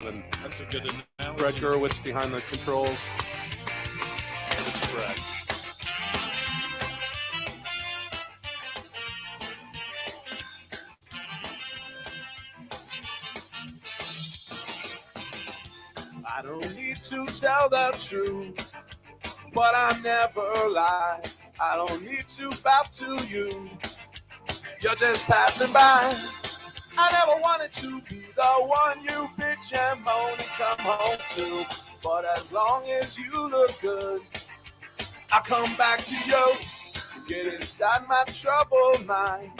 And That's a good analogy. Brett Gurwitz behind the controls. This is Brett. I don't need to tell the truth, but I never lie. I don't need to bow to you. You're just passing by. I never wanted to be the one you bitch and moan and come home to. But as long as you look good, I come back to you. Get inside my troubled mind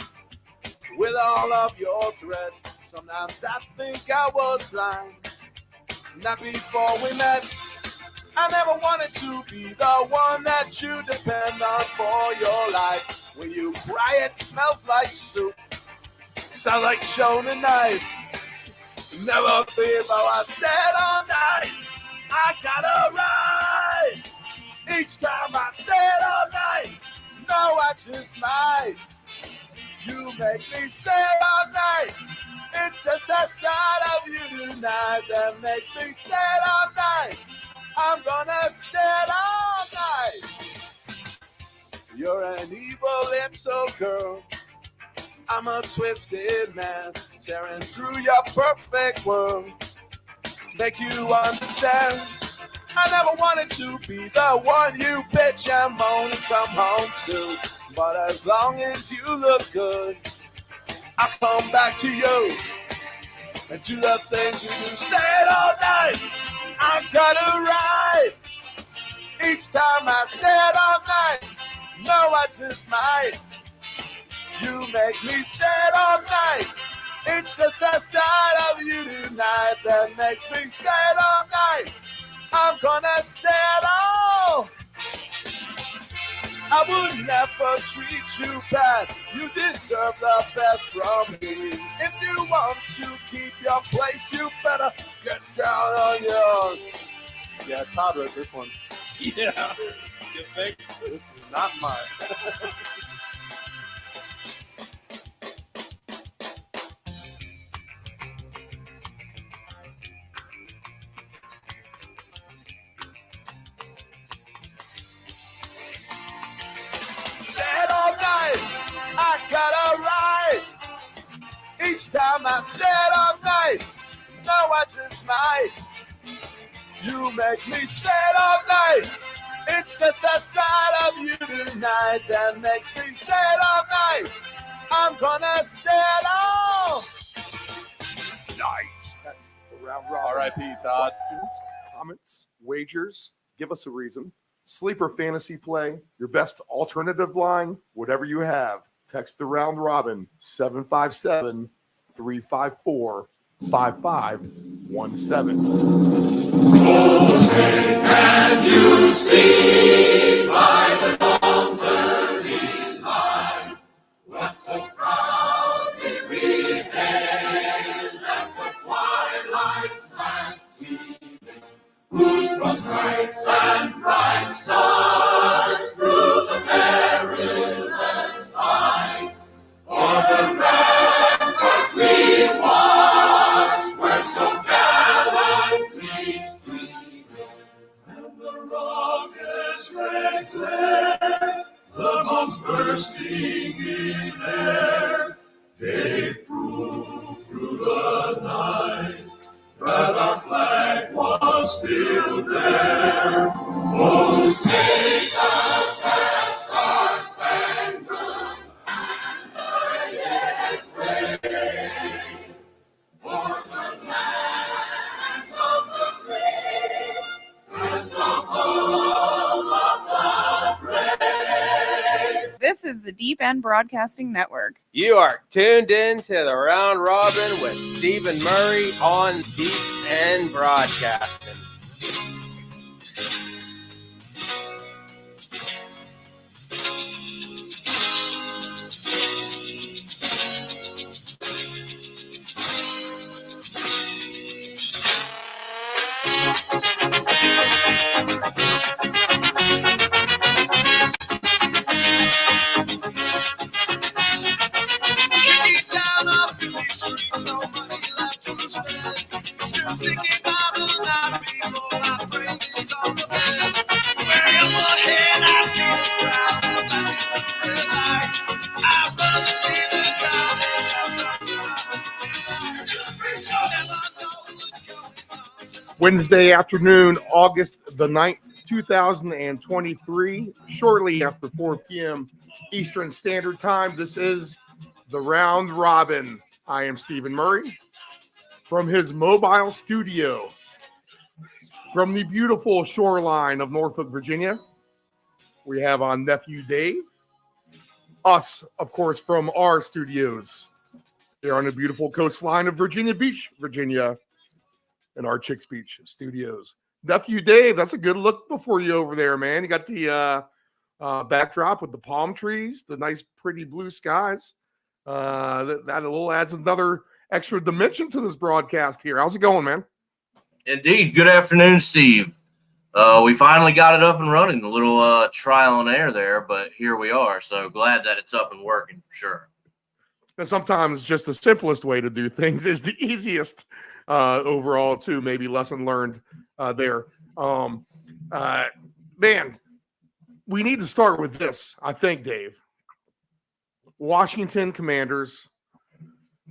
with all of your threats. Sometimes I think I was blind. Not before we met. I never wanted to be the one that you depend on for your life. When you cry, it smells like soup. Sound like Shonen knife. Never feel though I said all night. I gotta ride. Each time I stayed all night. No, I just might. You make me stay all night. It's just that side of you tonight that makes me stay all night. I'm gonna stay all night. You're an evil little girl. I'm a twisted man, tearing through your perfect world. Make you understand. I never wanted to be the one you bitch and moan and come home to. But as long as you look good, I come back to you. And to the things you do, stay all night. I gotta ride. Each time I stay all night. No, I just might. You make me stay all night. It's just that side of you tonight that makes me stay all night. I'm gonna stay all. I would never treat you bad. You deserve the best from me. If you want to keep your place, you better get down on yours. Yeah, Todd wrote this one. Yeah. You think? This is not mine. Stayed all night, I gotta ride. Each time I stayed all night, no, I just might. You make me stay all night. It's just that side of you tonight that makes me stay all night. I'm gonna stay all night. Text the round robin. R.I.P. Todd. Questions, comments, wagers, give us a reason. Sleeper fantasy play, your best alternative line, whatever you have. Text the round robin 757-354-5517. Can you see by the dawn's early light what so proudly we hailed at the twilight's last gleaming, whose broad stripes and bright stars through the perilous fight o'er the ramparts we watched were so gallantly streaming, and the rocket's red glare, the bombs bursting in air, they proved through the night that our flag was still there. Oh, sing us that star-spangled banner yet wave, for the land of the free and the home of the brave. This is the Deep End Broadcasting Network. You are tuned in to the Round Robin with Stephen Murray on Deep End Broadcasting. Down up in these streets, nobody left to spend. Still singing bottle now before my praises on the bed. Way up ahead, I see the crowd of flashing red lights. I'd rather see the college outside. Wednesday afternoon, August the 9th, 2023, shortly after 4 p.m. Eastern Standard Time. This is the Round Robin. I am Stephen Murray from his mobile studio from the beautiful shoreline of Norfolk, Virginia. We have on Nephew Dave. Us, of course, from our studios here on the beautiful coastline of Virginia Beach, Virginia, in our Chicks Beach studios. Nephew Dave, that's a good look before you over there, man. You got the backdrop with the palm trees, the nice, pretty blue skies. That a little adds another extra dimension to this broadcast here. How's it going, man? Indeed. Good afternoon, Steve. We finally got it up and running, a little trial and error there, but here we are. So glad that it's up and working for sure. And sometimes just the simplest way to do things is the easiest overall, too. Maybe lesson learned there. Man, we need to start with this, I think, Dave. Washington Commanders.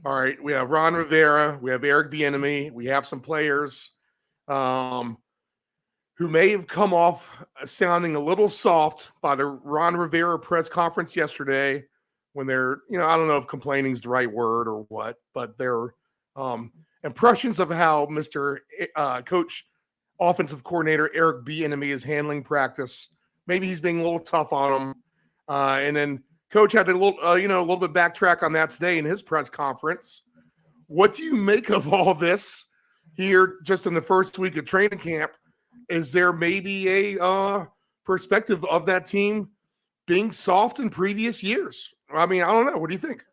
All right, we have Ron Rivera. We have Eric Bieniemy. We have some players who may have come off sounding a little soft by the Ron Rivera press conference yesterday when they're, I don't know if complaining is the right word or what, but their impressions of how Mr. Coach Offensive Coordinator Eric Bieniemy is handling practice. Maybe he's being a little tough on him. And then Coach had a little bit backtrack on that today in his press conference. What do you make of all this here just in the first week of training camp? Is there maybe a perspective of that team being soft in previous years? I mean, I don't know. What do you think?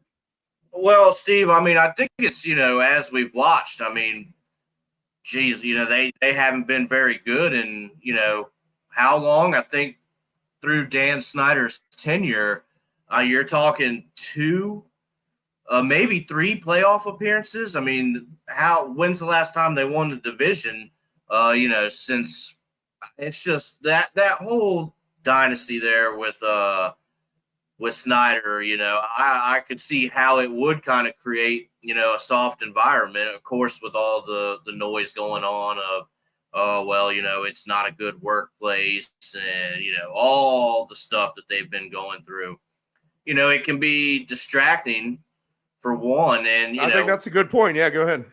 Well, Steve, I mean, I think it's, as we've watched, I mean, geez, they haven't been very good in, how long? I think through Dan Snyder's tenure, you're talking 2, maybe 3 playoff appearances. I mean, when's the last time they won the division? Since it's just that whole dynasty there with Snyder, I could see how it would kind of create, a soft environment, of course, with all the noise going on of, it's not a good workplace and, all the stuff that they've been going through. It can be distracting for one. And, I think that's a good point. Yeah, go ahead.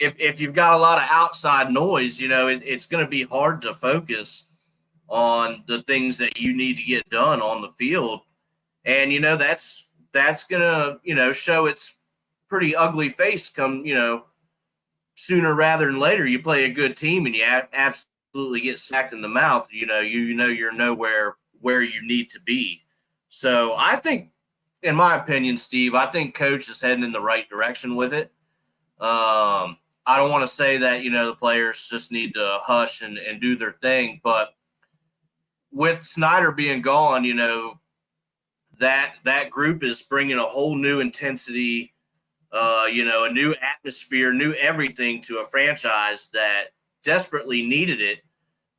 If you've got a lot of outside noise, it's going to be hard to focus on the things that you need to get done on the field. And, that's going to, show its pretty ugly face come, sooner rather than later. You play a good team and you absolutely get sacked in the mouth. You're nowhere where you need to be. So I think, in my opinion, Steve, I think Coach is heading in the right direction with it. I don't want to say that, the players just need to hush and do their thing. But with Snyder being gone, that group is bringing a whole new intensity, a new atmosphere, new everything to a franchise that desperately needed it.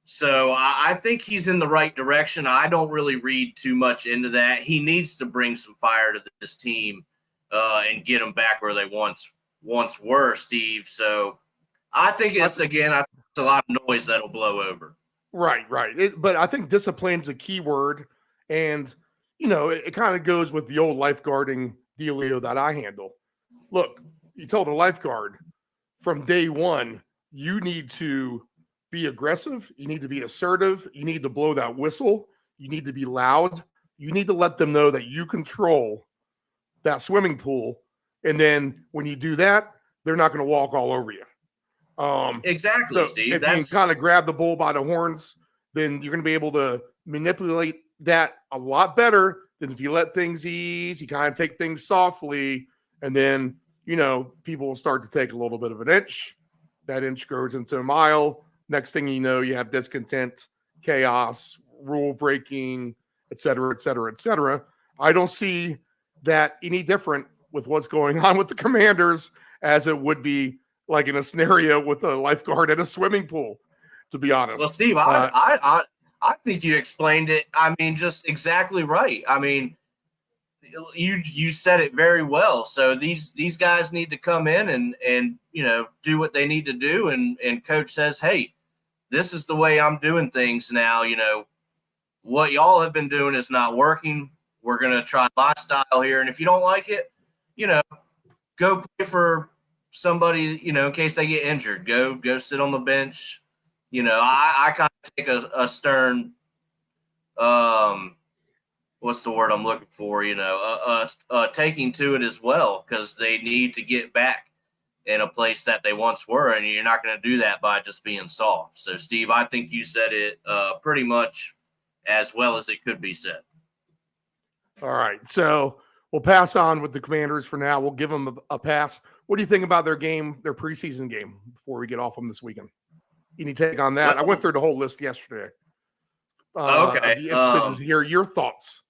So I think he's in the right direction. I don't really read too much into that. He needs to bring some fire to this team and get them back where they once were, Steve. So I think it's a lot of noise that'll blow over. Right. But I think discipline's a key word. And, it kind of goes with the old lifeguarding dealio that I handle. Look, you told a lifeguard from day one, you need to be aggressive. You need to be assertive. You need to blow that whistle. You need to be loud. You need to let them know that you control that swimming pool. And then when you do that, they're not going to walk all over you. Exactly, so Steve. If you kind of grab the bull by the horns, then you're going to be able to manipulate that a lot better than if you let things ease. You kind of take things softly, and then, people will start to take a little bit of an inch. That inch grows into a mile. Next thing you know, you have discontent, chaos, rule breaking, et cetera, et cetera, et cetera. I don't see that any different with what's going on with the Commanders as it would be like in a scenario with a lifeguard at a swimming pool, to be honest. Well, Steve, I think you explained it. I mean, just exactly right. I mean, you said it very well. So these guys need to come in and do what they need to do. And coach says, hey, this is the way I'm doing things now. What y'all have been doing is not working. We're going to try my style here. And if you don't like it, go play for somebody, in case they get injured. Go sit on the bench. I kind of take a stern, what's the word I'm looking for? Taking to it as well, because they need to get back in a place that they once were, and you're not going to do that by just being soft. So, Steve, I think you said it pretty much as well as it could be said. All right, so we'll pass on with the Commanders for now. We'll give them a pass. What do you think about their preseason game, before we get off them this weekend? Any take on that? I went through the whole list yesterday. Okay. I'd be interested to hear your thoughts.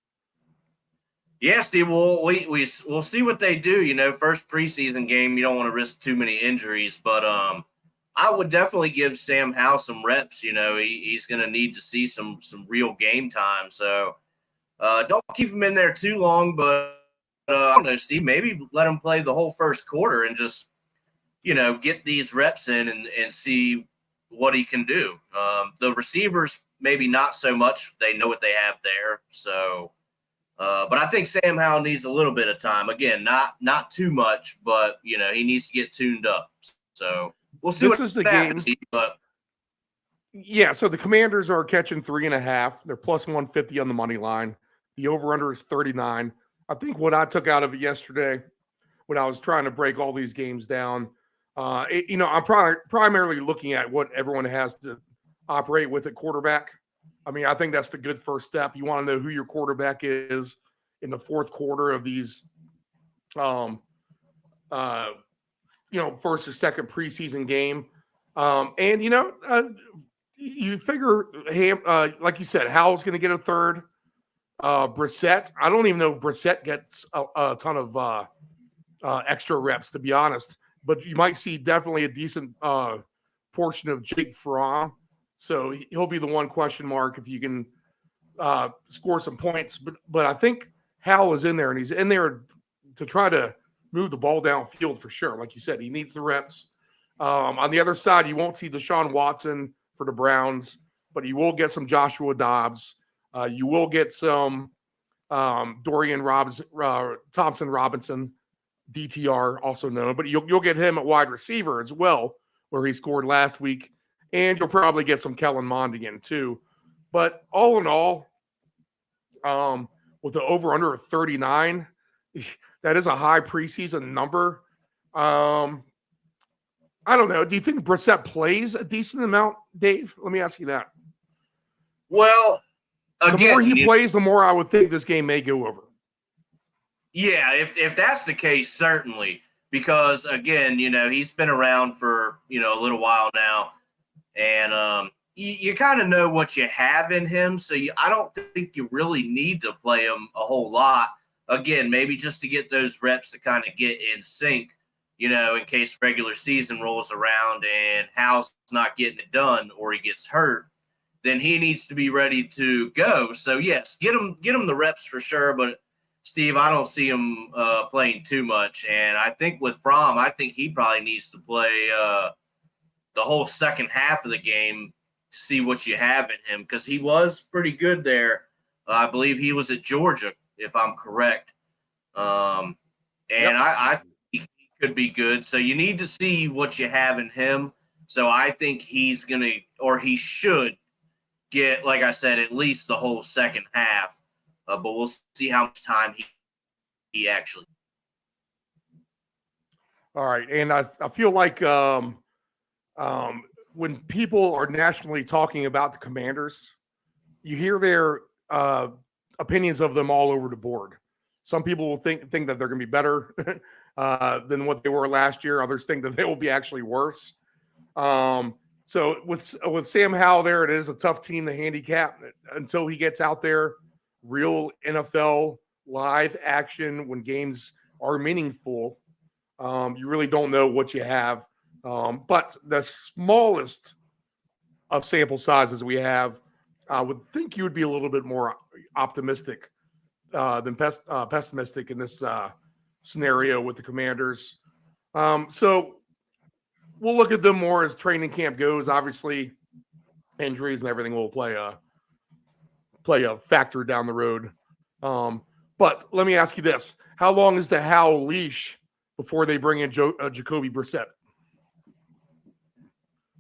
Yeah, Steve, we'll see what they do. First preseason game, you don't want to risk too many injuries, but I would definitely give Sam Howell some reps. He's going to need to see some real game time. So don't keep him in there too long, but I don't know, Steve, maybe let him play the whole first quarter and just, get these reps in and see what he can do. The receivers, maybe not so much. They know what they have there. So, but I think Sam Howell needs a little bit of time. Again, not too much, but he needs to get tuned up. So we'll see. This is the game. But yeah, so the Commanders are catching 3.5. They're plus 150 on the money line. The over/under is 39. I think what I took out of it yesterday, when I was trying to break all these games down, I'm primarily looking at what everyone has to operate with at quarterback. I mean, I think that's the good first step. You want to know who your quarterback is in the fourth quarter of these, first or second preseason game. You figure, like you said, Howell's going to get a third. Brissett, I don't even know if Brissett gets a ton of extra reps, to be honest. But you might see definitely a decent portion of Jake Fromm. So he'll be the one question mark if you can score some points. But I think Howell is in there, and he's in there to try to move the ball downfield for sure. Like you said, he needs the reps. On the other side, you won't see Deshaun Watson for the Browns, but you will get some Joshua Dobbs. You will get some Dorian Thompson Robinson, DTR, also known. But you'll get him at wide receiver as well, where he scored last week. And you'll probably get some Kellen Mond again, too. But all in all, with the over-under of 39, that is a high preseason number. I don't know. Do you think Brissett plays a decent amount, Dave? Let me ask you that. Well, again, the more he plays, the more I would think this game may go over. Yeah, if that's the case, certainly. Because, again, he's been around for, a little while now. And you kind of know what you have in him. So I don't think you really need to play him a whole lot. Again, maybe just to get those reps to kind of get in sync, in case regular season rolls around and Howell's not getting it done or he gets hurt, then he needs to be ready to go. So, yes, get him the reps for sure. But, Steve, I don't see him playing too much. And I think with Fromm, I think he probably needs to play the whole second half of the game to see what you have in him, because he was pretty good there. I believe he was at Georgia, if I'm correct. I think he could be good. So you need to see what you have in him. So I think he's going to, or he should get, like I said, at least the whole second half. But we'll see how much time he actually. All right. And I feel like when people are nationally talking about the Commanders, you hear their opinions of them all over the board. Some people will think that they're going to be better than what they were last year. Others think that they will be actually worse. So with Sam Howell there, it is a tough team to handicap until he gets out there. Real NFL live action when games are meaningful. You really don't know what you have. But the smallest of sample sizes we have, I would think you would be a little bit more optimistic than pessimistic in this scenario with the Commanders. So we'll look at them more as training camp goes. Obviously, injuries and everything will play a factor down the road. But let me ask you this: how long is the Howell leash before they bring in Jacoby Brissett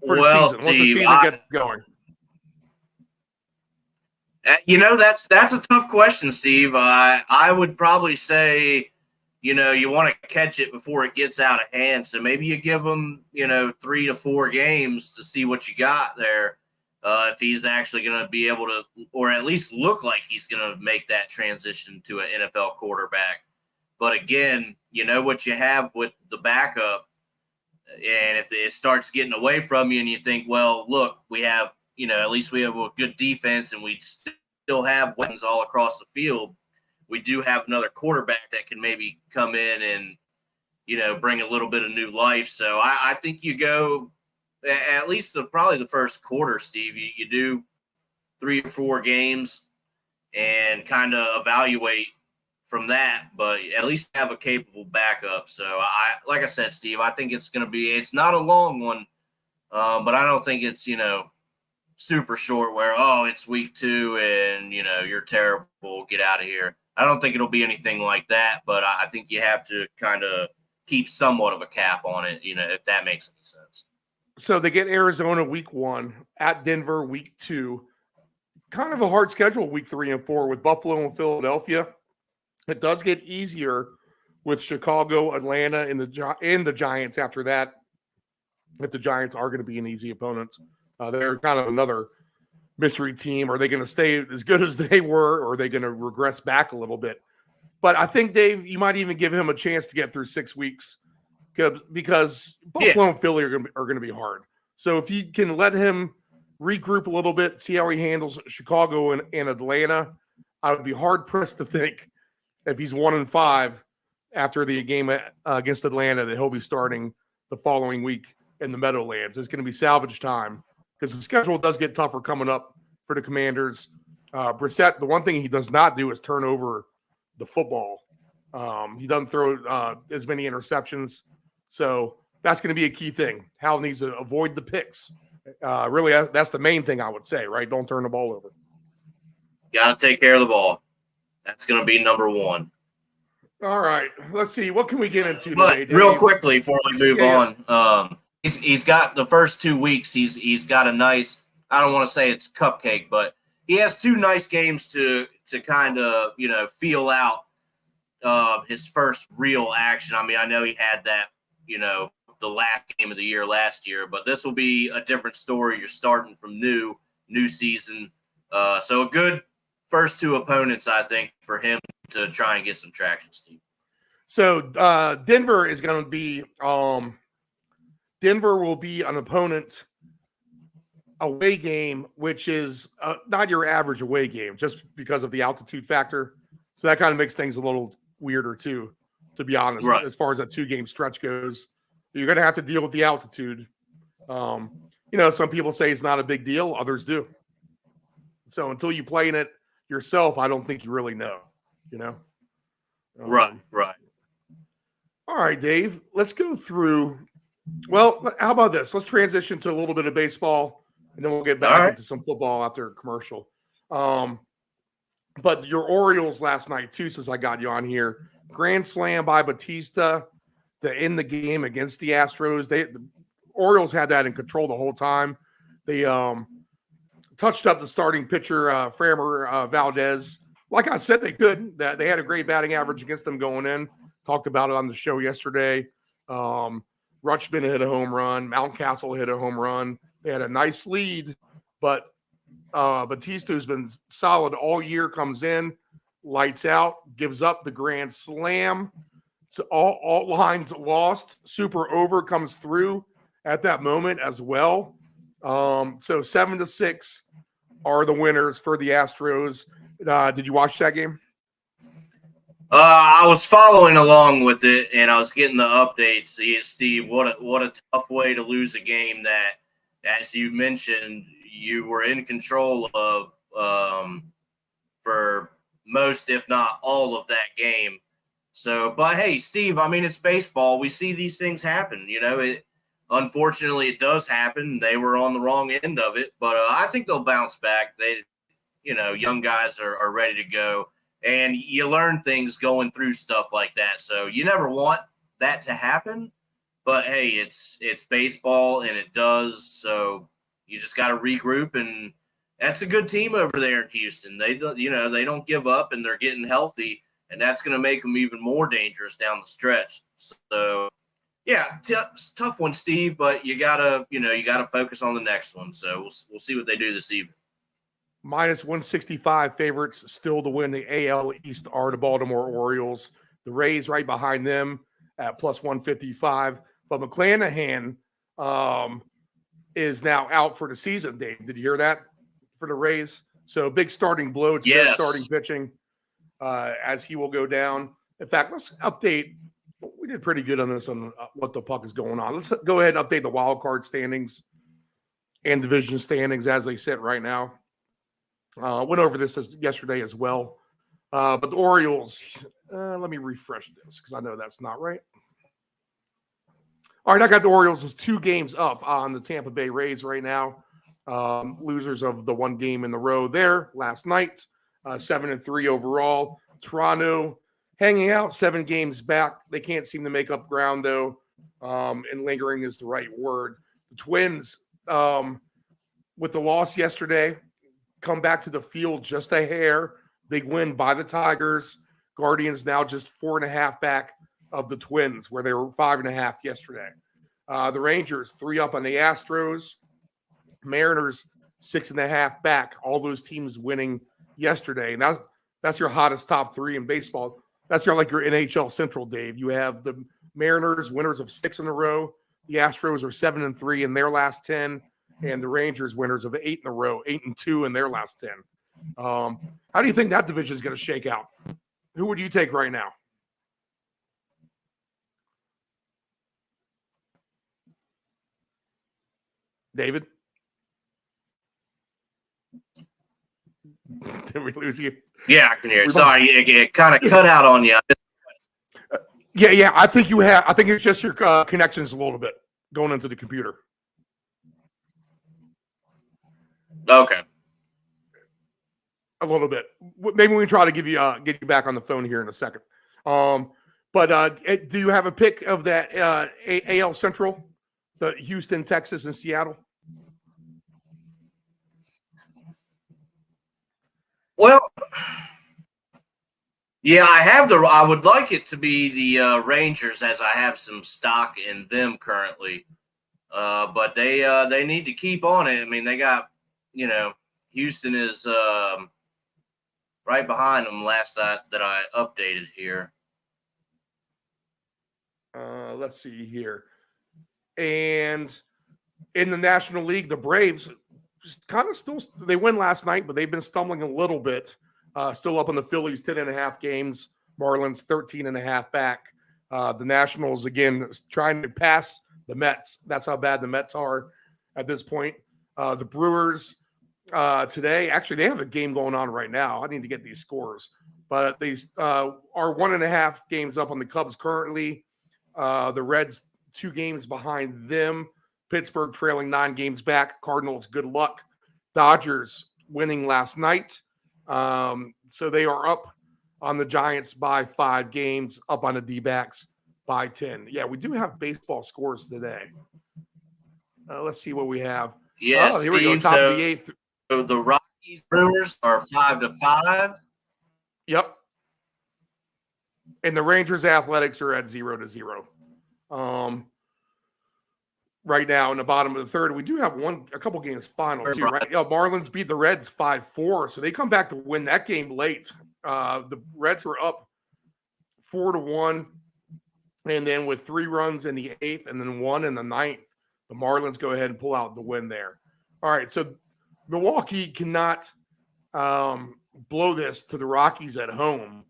for the season? Once the Steve, season gets going. That's a tough question, Steve. I would probably say, you want to catch it before it gets out of hand. So maybe you give him, 3 to 4 games to see what you got there. If he's actually going to be able to, or at least look like he's going to make that transition to an NFL quarterback. But again, you know what you have with the backup. And if it starts getting away from you and you think, well, look, we have, at least we have a good defense and we still have weapons all across the field. We do have another quarterback that can maybe come in and, bring a little bit of new life. So I think you go at least probably the first quarter, Steve. You do 3 or 4 games and kind of evaluate from that, but at least have a capable backup. So like I said, Steve, I think it's not a long one, but I don't think it's, super short where, it's week 2 and, you're terrible, get out of here. I don't think it'll be anything like that, but I think you have to kind of keep somewhat of a cap on it, if that makes any sense. So they get Arizona week 1, at Denver week 2. Kind of a hard schedule week 3 and 4 with Buffalo and Philadelphia. It does get easier with Chicago, Atlanta, and the Giants after that. If the Giants are going to be an easy opponent, they're kind of another mystery team. Are they going to stay as good as they were, or are they going to regress back a little bit? But I think, Dave, you might even give him a chance to get through 6 weeks because Buffalo and Philly are going to be hard. So if you can let him regroup a little bit, see how he handles Chicago and Atlanta, I would be hard pressed to think if he's 1-5 after the game against Atlanta that he'll be starting the following week in the Meadowlands. It's going to be salvage time because the schedule does get tougher coming up for the Commanders. Brissett, the one thing he does not do is turn over the football. He doesn't throw as many interceptions. So that's going to be a key thing. Hal needs to avoid the picks. Really, that's the main thing I would say, right? Don't turn the ball over. Got to take care of the ball. That's going to be number 1. All right. Let's see. What can we get into today, Dave? Real quickly before we move on, he's got the first 2 weeks. He's got a nice, I don't want to say it's cupcake, but he has 2 nice games to kind of, feel out his first real action. I mean, I know he had that, the last game of the year last year, but this will be a different story. You're starting from new season. So a good first 2 opponents, I think, for him to try and get some traction, Steve. So Denver is going to be Denver will be an opponent away game, which is not your average away game, just because of the altitude factor. So that kind of makes things a little weirder too, to be honest, right, as far as that 2-game stretch goes. You're going to have to deal with the altitude. Some people say it's not a big deal. Others do. So until you play in it yourself, I don't think you really know, Right. All right, Dave, let's go through. Well, how about this? Let's transition to a little bit of baseball, and then we'll get back into some football after a commercial. But your Orioles last night, too, since I got you on here, grand slam by Bautista to end the game against the Astros. The Orioles had that in control the whole time. They touched up the starting pitcher, Framber Valdez. Like I said, they could. They had a great batting average against them going in. Talked about it on the show yesterday. Rutschman hit a home run. Mountcastle hit a home run. They had a nice lead, but Bautista, who's been solid all year, comes in, lights out, gives up the grand slam. So all lines lost. Super over comes through at that moment as well. So 7-6 are the winners for the Astros. Did you watch that game? I was following along with it, and I was getting the updates. Steve, what a tough way to lose a game that, as you mentioned, you were in control of for most, if not all, of that game. So, but hey, Steve, I mean, it's baseball. We see these things happen. Unfortunately, it does happen. They were on the wrong end of it, but I think they'll bounce back. Young guys are ready to go. And you learn things going through stuff like that. So you never want that to happen. But hey, it's baseball and it does. So you just got to regroup, and that's a good team over there in Houston. They don't give up, and they're getting healthy, and that's going to make them even more dangerous down the stretch. So yeah, tough one, Steve. But you gotta focus on the next one. So we'll see what they do this evening. Minus 165 favorites still to win the AL East are the Baltimore Orioles. The Rays right behind them at plus 155. But McClanahan is now out for the season, Dave. Did you hear that for the Rays? So big starting blow to their starting pitching as he will go down. In fact, let's update. We did pretty good on this on what the puck is going on. Let's go ahead and update the wild card standings and division standings as they sit right now. Went over this yesterday as well. But the Orioles, let me refresh this because I know that's not right. All right, I got the Orioles as 2 games up on the Tampa Bay Rays right now. Losers of the 1 game in the row there last night. 7-3 overall. Toronto hanging out 7 games back. They can't seem to make up ground, though. And lingering is the right word. The Twins, with the loss yesterday, come back to the field just a hair. Big win by the Tigers. Guardians now just 4.5 back of the Twins, where they were 5.5 yesterday. The Rangers 3 up on the Astros. Mariners 6.5 back. All those teams winning yesterday. And that's your hottest top 3 in baseball. That's your NHL Central, Dave. You have the Mariners winners of 6 in a row. The Astros are 7-3 in their last 10. And the Rangers winners of 8 in a row, 8-2 in their last 10. How do you think that division is going to shake out? Who would you take right now? David? Did we lose you? Yeah, I can hear it. Sorry, it kind of cut out on you. Yeah. I think it's just your connections a little bit going into the computer. Okay. A little bit. Maybe we can try to get you back on the phone here in a second. But do you have a pick of that AL Central, the Houston, Texas, and Seattle? Well, yeah, I would like it to be the Rangers, as I have some stock in them currently. But they need to keep on it. I mean, they got, Houston is right behind them last that I updated here. Let's see here. And in the National League, the Braves kind of still – they win last night, but they've been stumbling a little bit. Still up on the Phillies, 10.5 games. Marlins, 13.5 back. The Nationals, again, trying to pass the Mets. That's how bad the Mets are at this point. The Brewers today, actually, they have a game going on right now. I need to get these scores. But they are 1.5 games up on the Cubs currently. The Reds, 2 games behind them. Pittsburgh trailing 9 games back. Cardinals, good luck. Dodgers winning last night. So they are up on the Giants by 5 games, up on the D-backs by 10. Yeah, we do have baseball scores today. Let's see what we have. Yes, here we go. Top of the 8th. So the Rockies Brewers are 5-5. Yep. And the Rangers Athletics are at 0-0. Right now in the bottom of the 3rd. We do have a couple games final too, right? Yeah, Marlins beat the Reds 5-4. So they come back to win that game late. The Reds were up 4-1. And then with 3 runs in the 8th and then 1 in the 9th, the Marlins go ahead and pull out the win there. All right. So Milwaukee cannot blow this to the Rockies at home.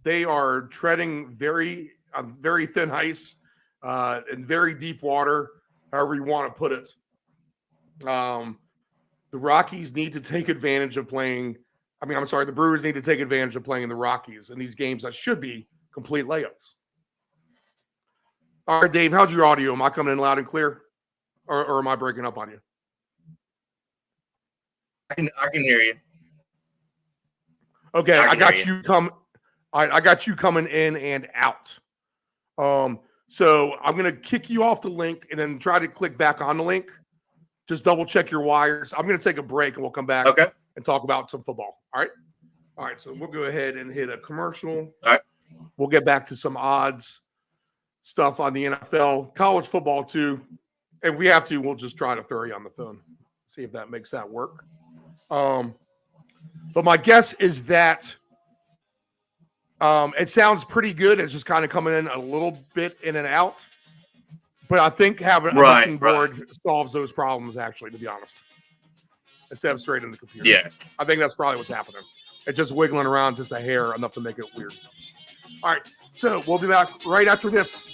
They are treading very thin ice and very deep water, however you want to put it. The Rockies need to take advantage of playing. The Brewers need to take advantage of playing the Rockies in these games that should be complete layups. All right, Dave, how's your audio? Am I coming in loud and clear, or am I breaking up on you? I can hear you. Okay, I got you coming in and out. So I'm gonna kick you off the link and then try to click back on the link. Just double check your wires. I'm gonna take a break and we'll come back and talk about some football. All right. So we'll go ahead and hit a commercial. All right. We'll get back to some odds stuff on the NFL, college football too. If we have to, we'll just try to throw you on the phone, see if that makes that work. But my guess is that it sounds pretty good. It's just kind of coming in a little bit in and out. But I think having a mixing board solves those problems, actually, to be honest, instead of straight in the computer. Yeah. I think that's probably what's happening. It's just wiggling around just a hair enough to make it weird. All right. So we'll be back right after this.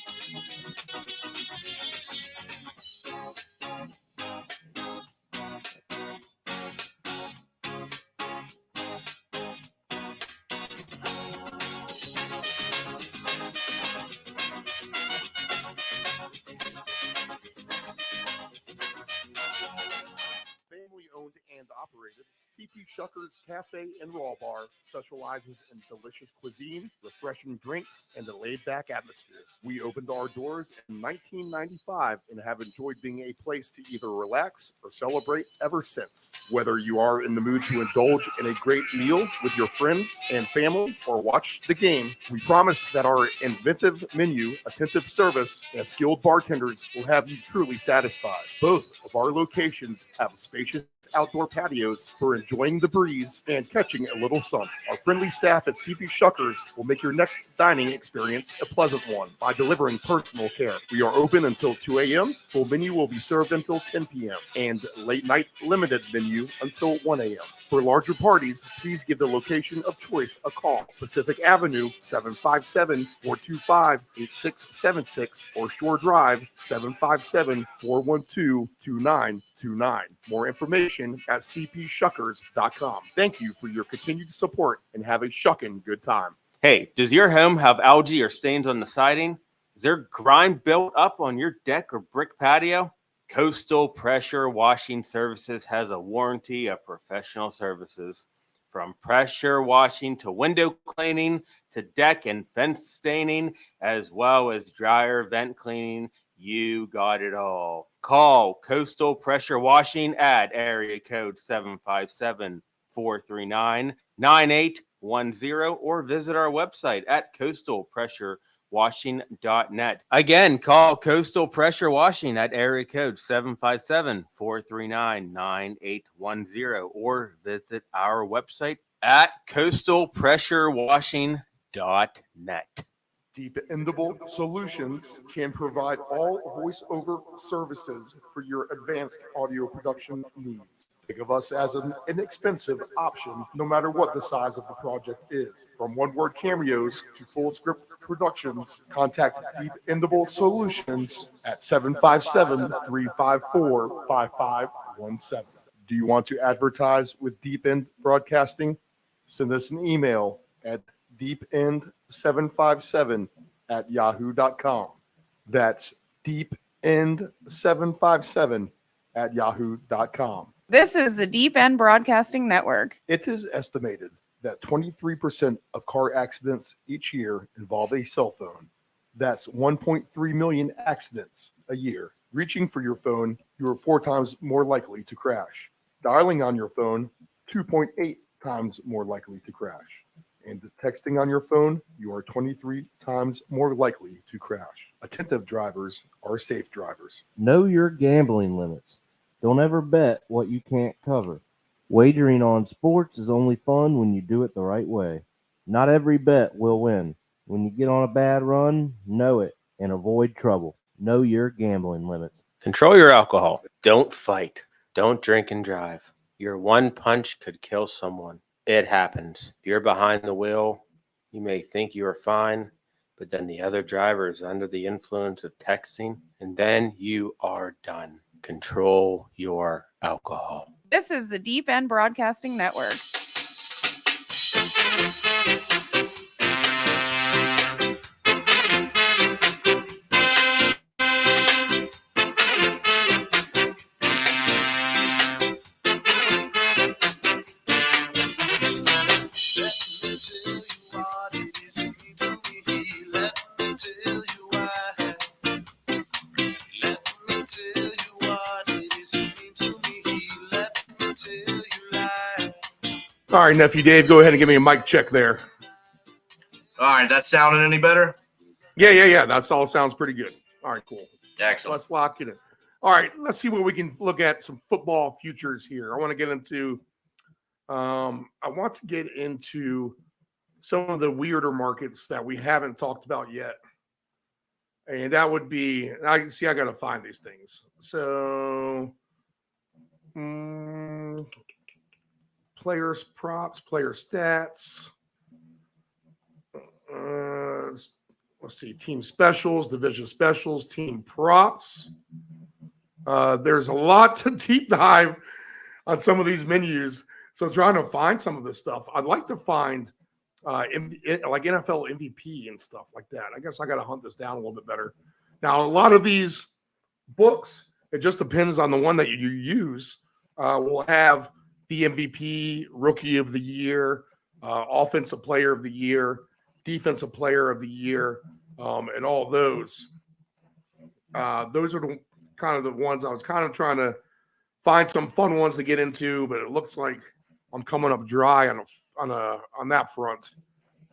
Family-owned and operated, CP Shuckers Cafe and Raw Bar specializes in delicious cuisine, refreshing drinks, and a laid-back atmosphere. We opened our doors in 1995 and have enjoyed being a place to either relax or celebrate ever since. Whether you are in the mood to indulge in a great meal with your friends and family or watch the game, we promise that our inventive menu, attentive service, and skilled bartenders will have you truly satisfied. Both of our locations have spacious outdoor patios for enjoying the breeze and catching a little sun. Our friendly staff at CP Shuckers will make your next dining experience a pleasant one by delivering personal care. We are open until 2 a.m. Full menu will be served until 10 p.m. and late night limited menu until 1 a.m. For larger parties, please give the location of choice a call. Pacific Avenue, 757-425-8676 or Shore Drive, 757-412-2929. More information at cpshuckers.com. Thank you for your continued support and have a shucking good time. Hey, does your home have algae or stains on the siding? Is there grime built up on your deck or brick patio? Coastal Pressure Washing Services has a warranty of professional services. From pressure washing to window cleaning to deck and fence staining, as well as dryer vent cleaning, you got it all. Call Coastal Pressure Washing at area code 757-439-9810 or visit our website at coastalpressurewashing.net. Again, call Coastal Pressure Washing at area code 757-439-9810 or visit our website at coastalpressurewashing.net. Dependable Solutions can provide all voiceover services for your advanced audio production needs. Think of us as an inexpensive option, no matter what the size of the project is. From one-word cameos to full script productions, contact Dependable Solutions at 757-354-5517. Do you want to advertise with Deep End Broadcasting? Send us an email at deepend757@yahoo.com. That's deepend757@yahoo.com. This is the Deep End Broadcasting Network. It is estimated that 23% of car accidents each year involve a cell phone. That's 1.3 million accidents a year. Reaching for your phone, you are 4 times more likely to crash. Dialing on your phone, 2.8 times more likely to crash. And texting on your phone, you are 23 times more likely to crash. Attentive drivers are safe drivers. Know your gambling limits. Don't ever bet what you can't cover. Wagering on sports is only fun when you do it the right way. Not every bet will win. When you get on a bad run, know it and avoid trouble. Know your gambling limits. Control your alcohol. Don't fight. Don't drink and drive. Your one punch could kill someone. It happens. If you're behind the wheel, You may think you are fine, but then the other driver is under the influence of texting, and then you are done. Control your alcohol. This is the Deep End Broadcasting Network. All right, Nephew Dave, go ahead and give me a mic check there. All right, that sounding any better? Yeah. That's all sounds pretty good. All right, cool. Excellent. Let's lock it in. All right, let's see what we can look at some football futures here. I want to get into some of the weirder markets that we haven't talked about yet. And that would be, I got to find these things. So, players, props, player stats. Let's see, team specials, division specials, team props. There's a lot to deep dive on some of these menus. So trying to find some of this stuff. I'd like to find like NFL MVP and stuff like that. I guess I got to hunt this down a little bit better. Now, a lot of these books, it just depends on the one that you use, will have the MVP, rookie of the year, offensive player of the year, defensive player of the year, and all those. Those are the kind of the ones I was kind of trying to find some fun ones to get into, but it looks like I'm coming up dry on that front.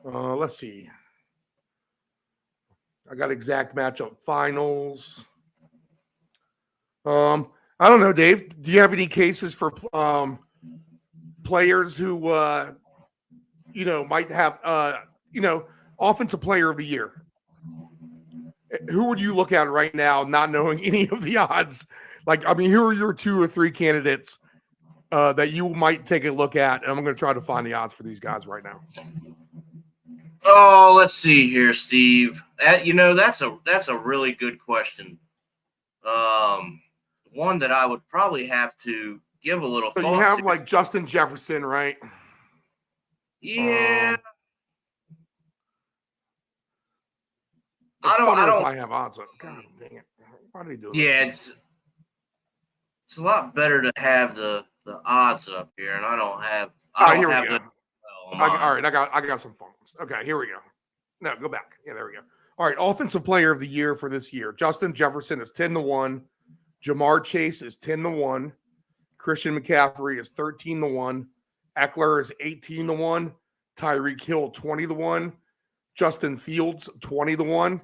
Let's see. I got exact matchup finals. I don't know, Dave. Do you have any cases for players who might have offensive player of the year? Who would you look at right now, not knowing any of the odds? Who are your 2 or 3 candidates that you might take a look at? And I'm going to try to find the odds for these guys right now. Oh, let's see here, Steve. That's a really good question. One that I would probably have to give a little thought to. You have like Justin Jefferson, right? Yeah. I don't know if I have odds on. God dang it! Why do they do that? Yeah, it's a lot better to have the odds up here, and I don't have. Here we go. All right, I got some fun ones. Okay, here we go. No, go back. Yeah, there we go. All right, offensive player of the year for this year. Justin Jefferson is 10-1. Jamar Chase is 10-1. Christian McCaffrey is 13-1. Eckler is 18-1. Tyreek Hill 20-1. Justin Fields 20-1.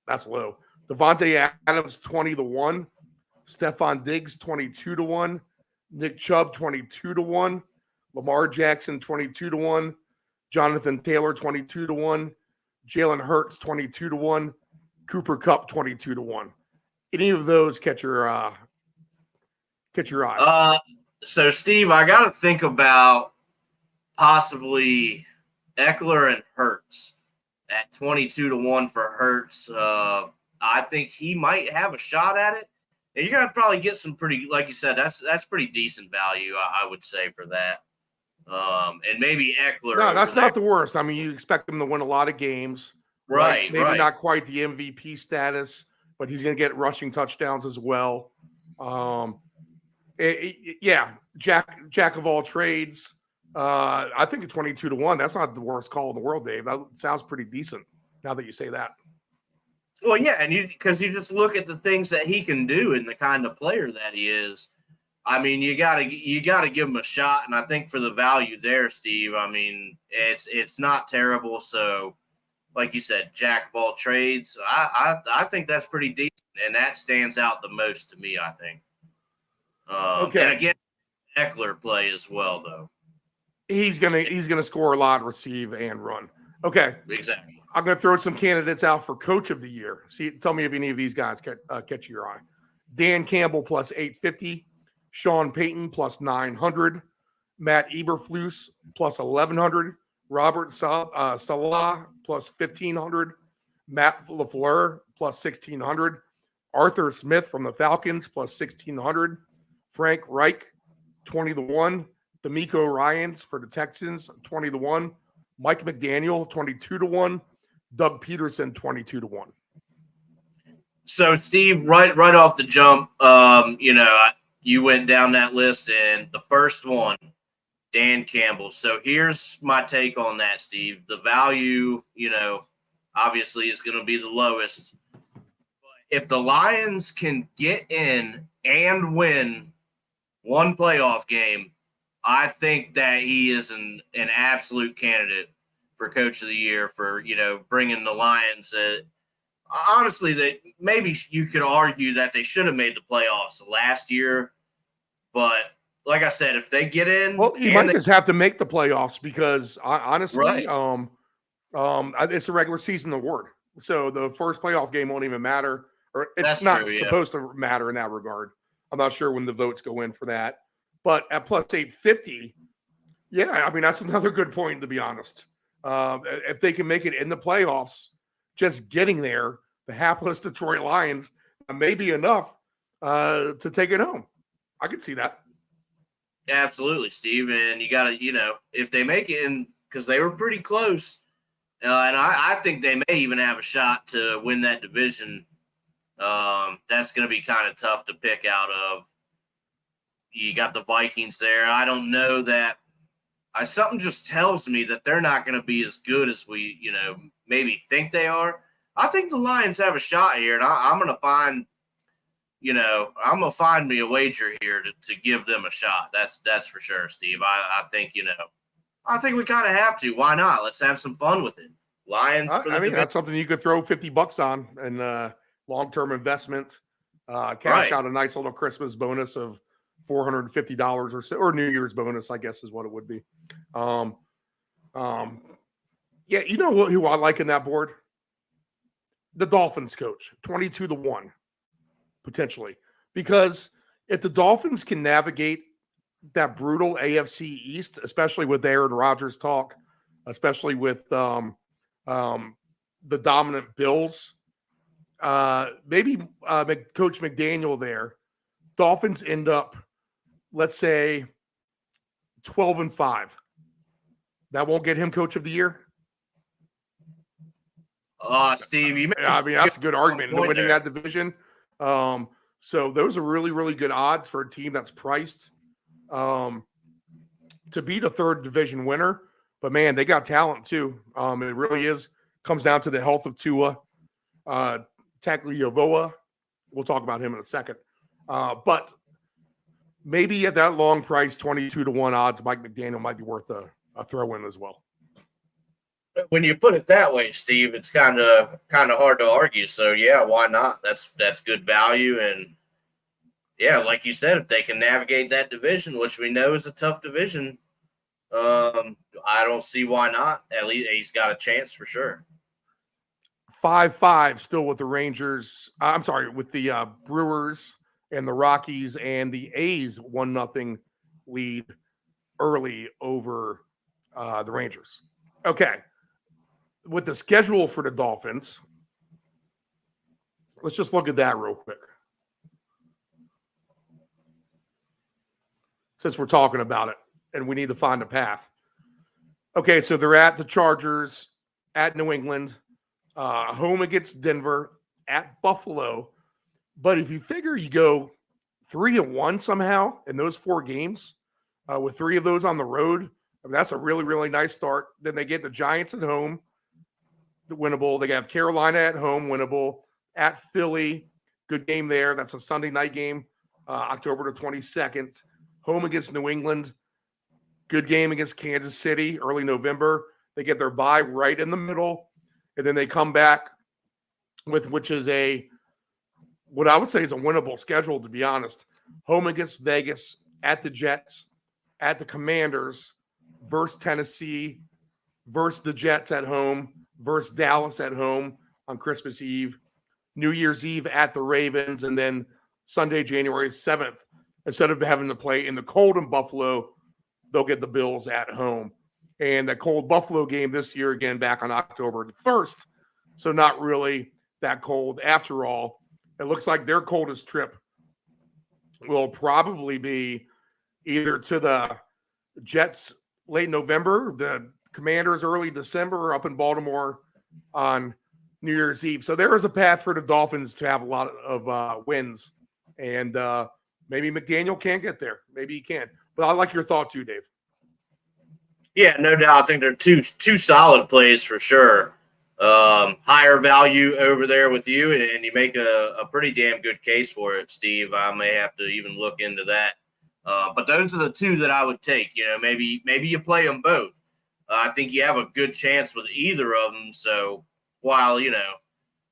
That's low. Devontae Adams 20-1. Stephon Diggs 22-1. Nick Chubb 22-1. Lamar Jackson 22-1. Jonathan Taylor 22-1. Jalen Hurts 22-1. Cooper Kupp 22-1. Any of those catch your eye? So Steve, I got to think about possibly Eckler and Hurts at 22-1 for Hurts. I think he might have a shot at it. And you're going to probably get some pretty, like you said, that's pretty decent value, I would say, for that. And maybe Eckler. No, that's not the worst. I mean, you expect him to win a lot of games. Right. Maybe not quite the MVP status, but he's going to get rushing touchdowns as well. Jack of all trades. I think at 22-1, that's not the worst call in the world, Dave. That sounds pretty decent now that you say that. Well, yeah, and because you just look at the things that he can do and the kind of player that he is. I mean, you gotta give him a shot, and I think for the value there, Steve, I mean, it's not terrible. So, like you said, jack of all trades. I think that's pretty decent, and that stands out the most to me, I think. Okay. And again, Eckler play as well, though. He's gonna score a lot, receive, and run. Okay. Exactly. I'm gonna throw some candidates out for coach of the year. Tell me if any of these guys catch your eye. Dan Campbell plus 850, Sean Payton plus 900, Matt Eberflus plus 1100, Robert Salah plus 1,500. Matt LaFleur plus 1,600. Arthur Smith from the Falcons plus 1,600. Frank Reich, 20-1. D'Amico Ryans for the Texans, 20-1. Mike McDaniel, 22-1. Doug Peterson, 22-1. So, Steve, right off the jump, you went down that list, and the first one, Dan Campbell. So here's my take on that, Steve. The value, obviously is going to be the lowest. But if the Lions can get in and win one playoff game, I think that he is an absolute candidate for Coach of the Year for, bringing the Lions. Honestly, that maybe you could argue that they should have made the playoffs last year. But like I said, if they get in, well, you might just have to make the playoffs because honestly, right. It's a regular season award. So the first playoff game won't even matter, or it's That's not true, yeah. supposed to matter in that regard. I'm not sure when the votes go in for that, but at plus 850, yeah, I mean, that's another good point, to be honest. If they can make it in the playoffs, just getting there, the hapless Detroit Lions may be enough to take it home. I could see that. Absolutely, Steve. And you got to, if they make it in, because they were pretty close, and I think they may even have a shot to win that division. That's going to be kind of tough to pick out of. You got the Vikings there. I don't know that. Something just tells me that they're not going to be as good as we, maybe think they are. I think the Lions have a shot here, and I'm going to find – I'm gonna find me a wager here to give them a shot. That's for sure, Steve. I think I think we kind of have to. Why not? Let's have some fun with it. Lions. That's something you could throw $50 on and long-term investment. Cash out a nice little Christmas bonus of $450 or so, or New Year's bonus, I guess is what it would be. Yeah, you know who I like in that board? The Dolphins coach, 22-1. Potentially, because if the Dolphins can navigate that brutal AFC East, especially with Aaron Rodgers talk, especially with the dominant Bills, maybe Coach McDaniel there, Dolphins end up, let's say, 12-5. That won't get him Coach of the Year. Steve, that's a good argument. Winning that division. So those are really, really good odds for a team that's priced to be the third division winner. But man, they got talent too. It really comes down to the health of Tua, Tagovailoa. We'll talk about him in a second. But maybe at that long price, 22-1 odds, Mike McDaniel might be worth a throw in as well. When you put it that way, Steve, it's kind of hard to argue. So yeah, why not? That's good value, and yeah, like you said, if they can navigate that division, which we know is a tough division, I don't see why not. At least he's got a chance for sure. 5-5 still with the Rangers. I'm sorry, with the Brewers and the Rockies and the A's 1-0 lead early over the Rangers. Okay. With the schedule for the Dolphins, let's just look at that real quick. Since we're talking about it and we need to find a path. Okay, so they're at the Chargers, at New England, home against Denver, at Buffalo. But if you figure you go 3-1 somehow in those 4 games, with 3 of those on the road, I mean, that's a really, really nice start. Then they get the Giants at home. Winnable. They have Carolina at home, winnable. At Philly, good game there. That's a Sunday night game, October the 22nd. Home against New England, good game against Kansas City, early November. They get their bye right in the middle, and then they come back with, which is what I would say is a winnable schedule, to be honest. Home against Vegas, at the Jets, at the Commanders, versus Tennessee, versus the Jets at home, versus Dallas at home on Christmas Eve, New Year's Eve at the Ravens, and then Sunday, January 7th. Instead of having to play in the cold in Buffalo, they'll get the Bills at home. And the cold Buffalo game this year, again, back on October the 1st. So not really that cold after all. It looks like their coldest trip will probably be either to the Jets late November, the Commanders early December, or up in Baltimore on New Year's Eve. So there is a path for the Dolphins to have a lot of wins. And maybe McDaniel can't get there. Maybe he can. But I like your thought too, Dave. Yeah, no doubt. I think they're two solid plays for sure. Higher value over there with you, and you make a pretty damn good case for it, Steve. I may have to even look into that. But those are the two that I would take. Maybe you play them both. I think you have a good chance with either of them. So while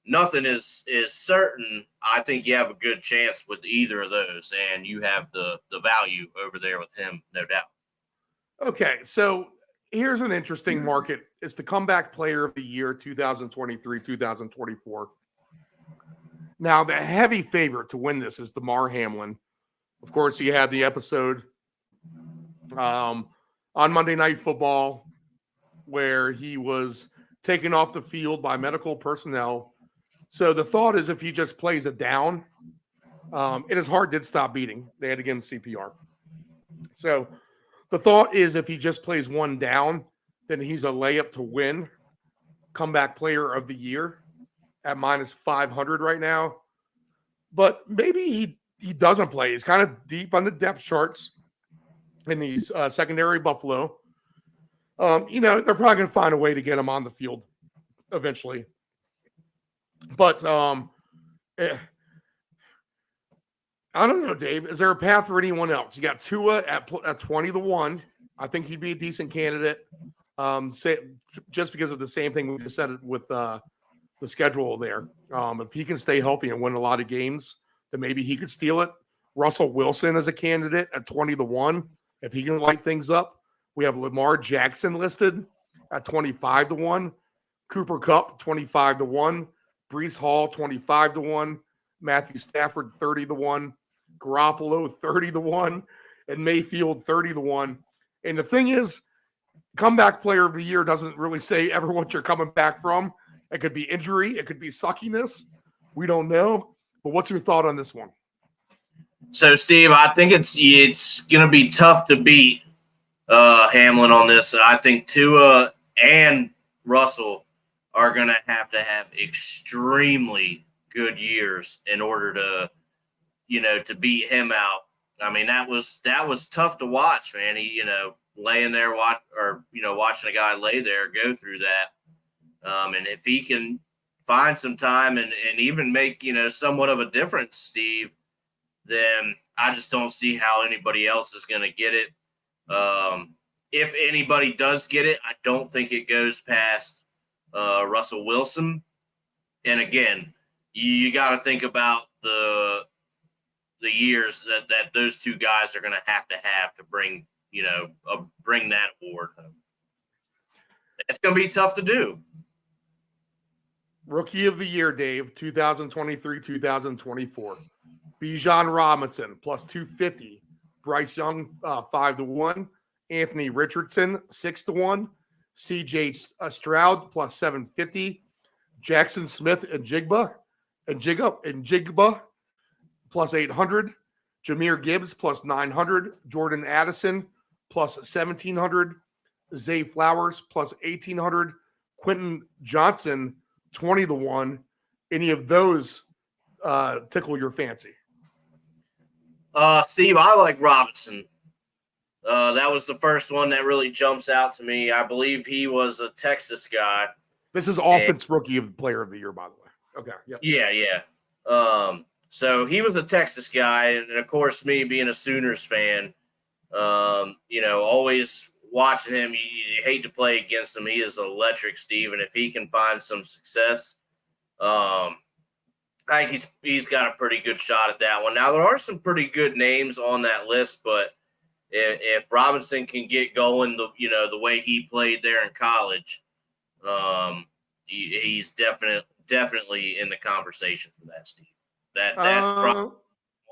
nothing is certain, I think you have a good chance with either of those, and you have the value over there with him, no doubt. Okay, so here's an interesting market. It's the comeback player of the year 2023, 2024. Now, the heavy favorite to win this is Damar Hamlin. Of course, he had the episode on Monday Night Football where he was taken off the field by medical personnel. So the thought is if he just plays it down, and his heart did stop beating. They had to give him CPR. So the thought is if he just plays one down, then he's a layup to win comeback player of the year at minus 500 right now. But maybe he doesn't play. He's kind of deep on the depth charts in these secondary Buffalo. They're probably going to find a way to get him on the field eventually. But I don't know, Dave. Is there a path for anyone else? You got Tua at 20-1. I think he'd be a decent candidate. Just because of the same thing we just said with the schedule there. If he can stay healthy and win a lot of games, then maybe he could steal it. Russell Wilson is a candidate at 20-1. If he can light things up, we have Lamar Jackson listed at 25-1. Cooper Kupp 25-1. Breece Hall 25-1. Matthew Stafford 30-1. Garoppolo 30-1. And Mayfield 30-1. And the thing is, comeback player of the year doesn't really say ever what you're coming back from. It could be injury. It could be suckiness. We don't know. But what's your thought on this one? So, Steve, I think it's going to be tough to beat Hamlin on this. I think Tua and Russell are going to have extremely good years in order to beat him out. I mean, that was tough to watch, man. He, laying there watching a guy lay there go through that. And if he can find some time and even make, somewhat of a difference, Steve, then I just don't see how anybody else is going to get it. If anybody does get it, I don't think it goes past Russell Wilson. And again, you got to think about the years that those two guys are going to have to bring, bring that award home. It's going to be tough to do. Rookie of the year, Dave, 2023, 2024. Bijan Robinson, plus 250. Bryce Young, 5-1. Anthony Richardson, 6-1. CJ Stroud, plus 750. Jackson Smith and Jigba, plus 800. Jahmyr Gibbs, plus 900. Jordan Addison, plus 1,700. Zay Flowers, plus 1,800. Quentin Johnson, 20-1. Any of those tickle your fancy? Steve, I like Robinson. That was the first one that really jumps out to me. I believe he was a Texas guy. This is offense rookie of player of the year, by the way. Okay. Yep. Yeah. So he was a Texas guy, and of course, me being a Sooners fan, always watching him. You hate to play against him. He is electric, Steve, and if he can find some success, I think he's got a pretty good shot at that one. Now, there are some pretty good names on that list, but if Robinson can get going, the way he played there in college, he's definitely in the conversation for that, Steve. That's probably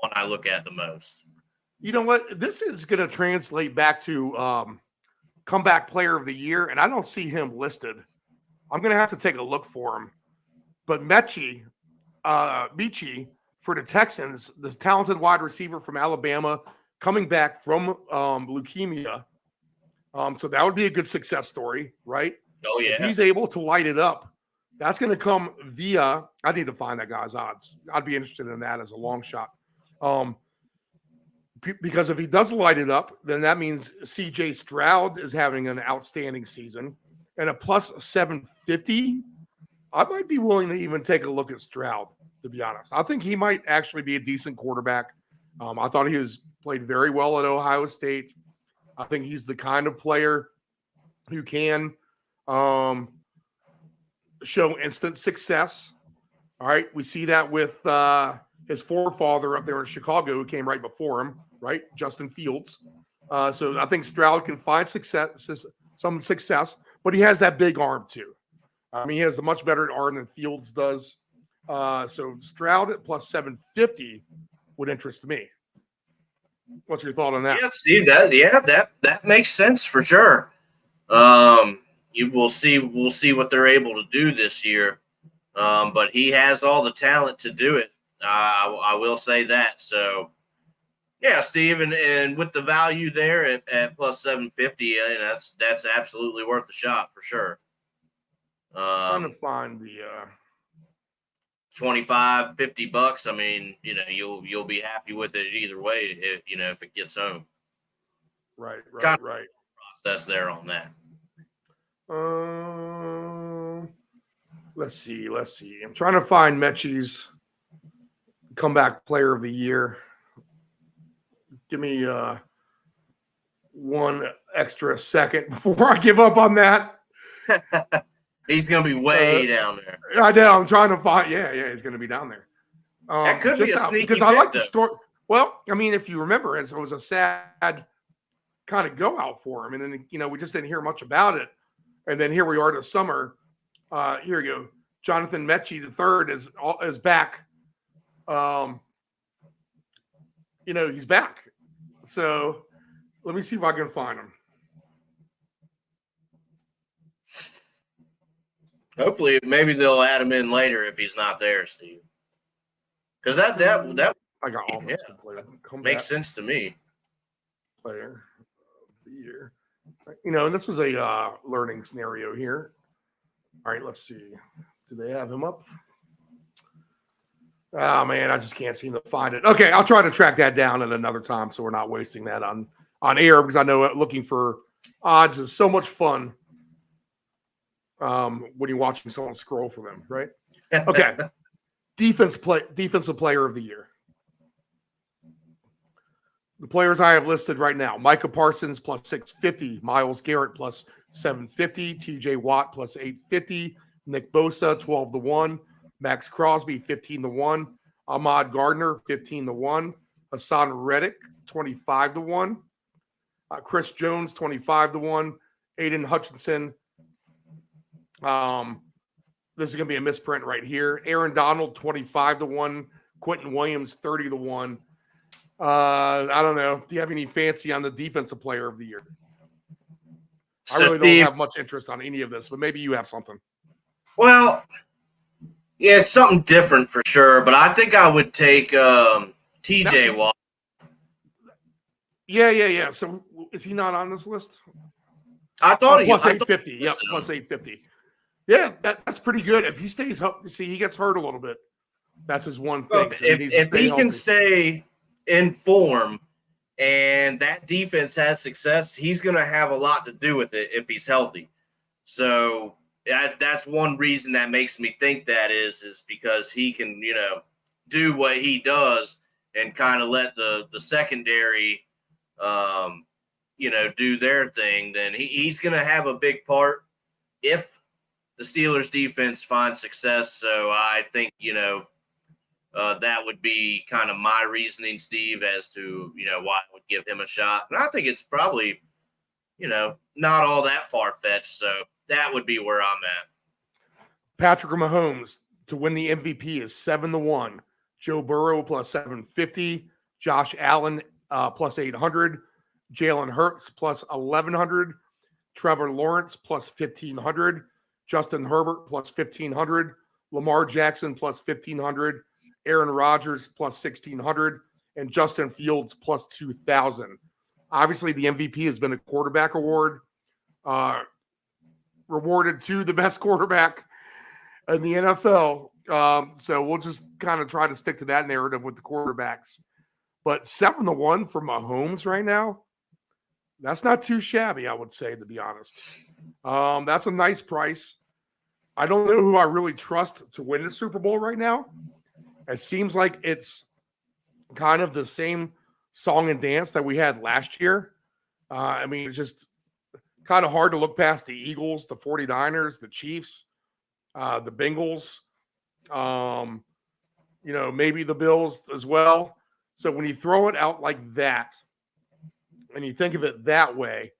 one I look at the most. You know what? This is going to translate back to comeback player of the year, and I don't see him listed. I'm going to have to take a look for him. But Michie for the Texans, the talented wide receiver from Alabama, coming back from leukemia. So that would be a good success story, right? Oh, yeah. If he's able to light it up, that's going to come via – I need to find that guy's odds. I'd be interested in that as a long shot. Because if he does light it up, then that means C.J. Stroud is having an outstanding season. And a plus 750, I might be willing to even take a look at Stroud, to be honest. I think he might actually be a decent quarterback. I thought he played very well at Ohio State. I think he's the kind of player who can show instant success. All right, we see that with his forefather up there in Chicago who came right before him, right? Justin Fields. So I think Stroud can find some success, but he has that big arm too. I mean, he has a much better arm than Fields does. So Stroud at plus 750 would interest me. What's your thought on that? Yeah, Steve, that makes sense for sure. We'll see what they're able to do this year. But he has all the talent to do it. I will say that. So, yeah, Steve, and with the value there at plus 750, that's absolutely worth a shot for sure. Trying to find the 25, $50. I mean, you'll be happy with it either way. If it gets home. Right. Process there on that. Let's see. I'm trying to find Mechie's comeback player of the year. Give me one extra second before I give up on that. He's going to be way down there. I know. I'm trying to find. Yeah, he's going to be down there. That could be a sneaky because I like the story. Well, I mean, if you remember, it was a sad kind of go out for him, and then we just didn't hear much about it, and then here we are this summer. Here you go. Jonathan Mechie III is back. He's back. So let me see if I can find him. Hopefully, maybe they'll add him in later if he's not there, Steve. Because that I got all makes sense to me. Player of the year. And this is a learning scenario here. All right, let's see. Do they have him up? Oh, man, I just can't seem to find it. Okay, I'll try to track that down at another time so we're not wasting that on air, because I know looking for odds is so much fun when you're watching someone scroll for them, right? Okay. Defensive player of the year. The players I have listed right now: Micah Parsons plus 650, Myles Garrett plus 750, TJ Watt plus 850, Nick Bosa 12-1, Max Crosby 15-1, Ahmad Gardner 15-1, Hassan Reddick 25-1, Chris Jones 25-1, Aiden Hutchinson. This is going to be a misprint right here. Aaron Donald 25-1, Quentin Williams 30-1. I don't know. Do you have any fancy on the defensive player of the year? I really don't have much interest on any of this, but maybe you have something. Well, yeah, it's something different for sure, but I think I would take TJ Watt. Yeah. So is he not on this list? I thought he plus was. 850. Yep, plus 850. Yeah, that's pretty good. If he stays healthy, he gets hurt a little bit. That's his one thing. So if he can stay in form and that defense has success, he's going to have a lot to do with it if he's healthy. So that's one reason that makes me think that is because he can, do what he does and kind of let the secondary, do their thing. Then he's going to have a big part if the Steelers defense finds success. So I think, that would be kind of my reasoning, Steve, as to, why I would give him a shot. And I think it's probably, not all that far-fetched. So that would be where I'm at. Patrick Mahomes to win the MVP is 7-1. Joe Burrow plus 750. Josh Allen plus 800. Jalen Hurts plus 1,100. Trevor Lawrence plus 1,500. Justin Herbert plus 1,500. Lamar Jackson plus 1,500. Aaron Rodgers plus 1,600. And Justin Fields plus 2,000. Obviously, the MVP has been a quarterback award, rewarded to the best quarterback in the NFL. So we'll just kind of try to stick to that narrative with the quarterbacks. But 7-1 for Mahomes right now, that's not too shabby, I would say, to be honest. That's a nice price. I don't know who I really trust to win the Super Bowl right now. It seems like it's kind of the same song and dance that we had last year. I mean, it's just kind of hard to look past the Eagles, the 49ers, the Chiefs, the Bengals, maybe the Bills as well. So when you throw it out like that and you think of it that way,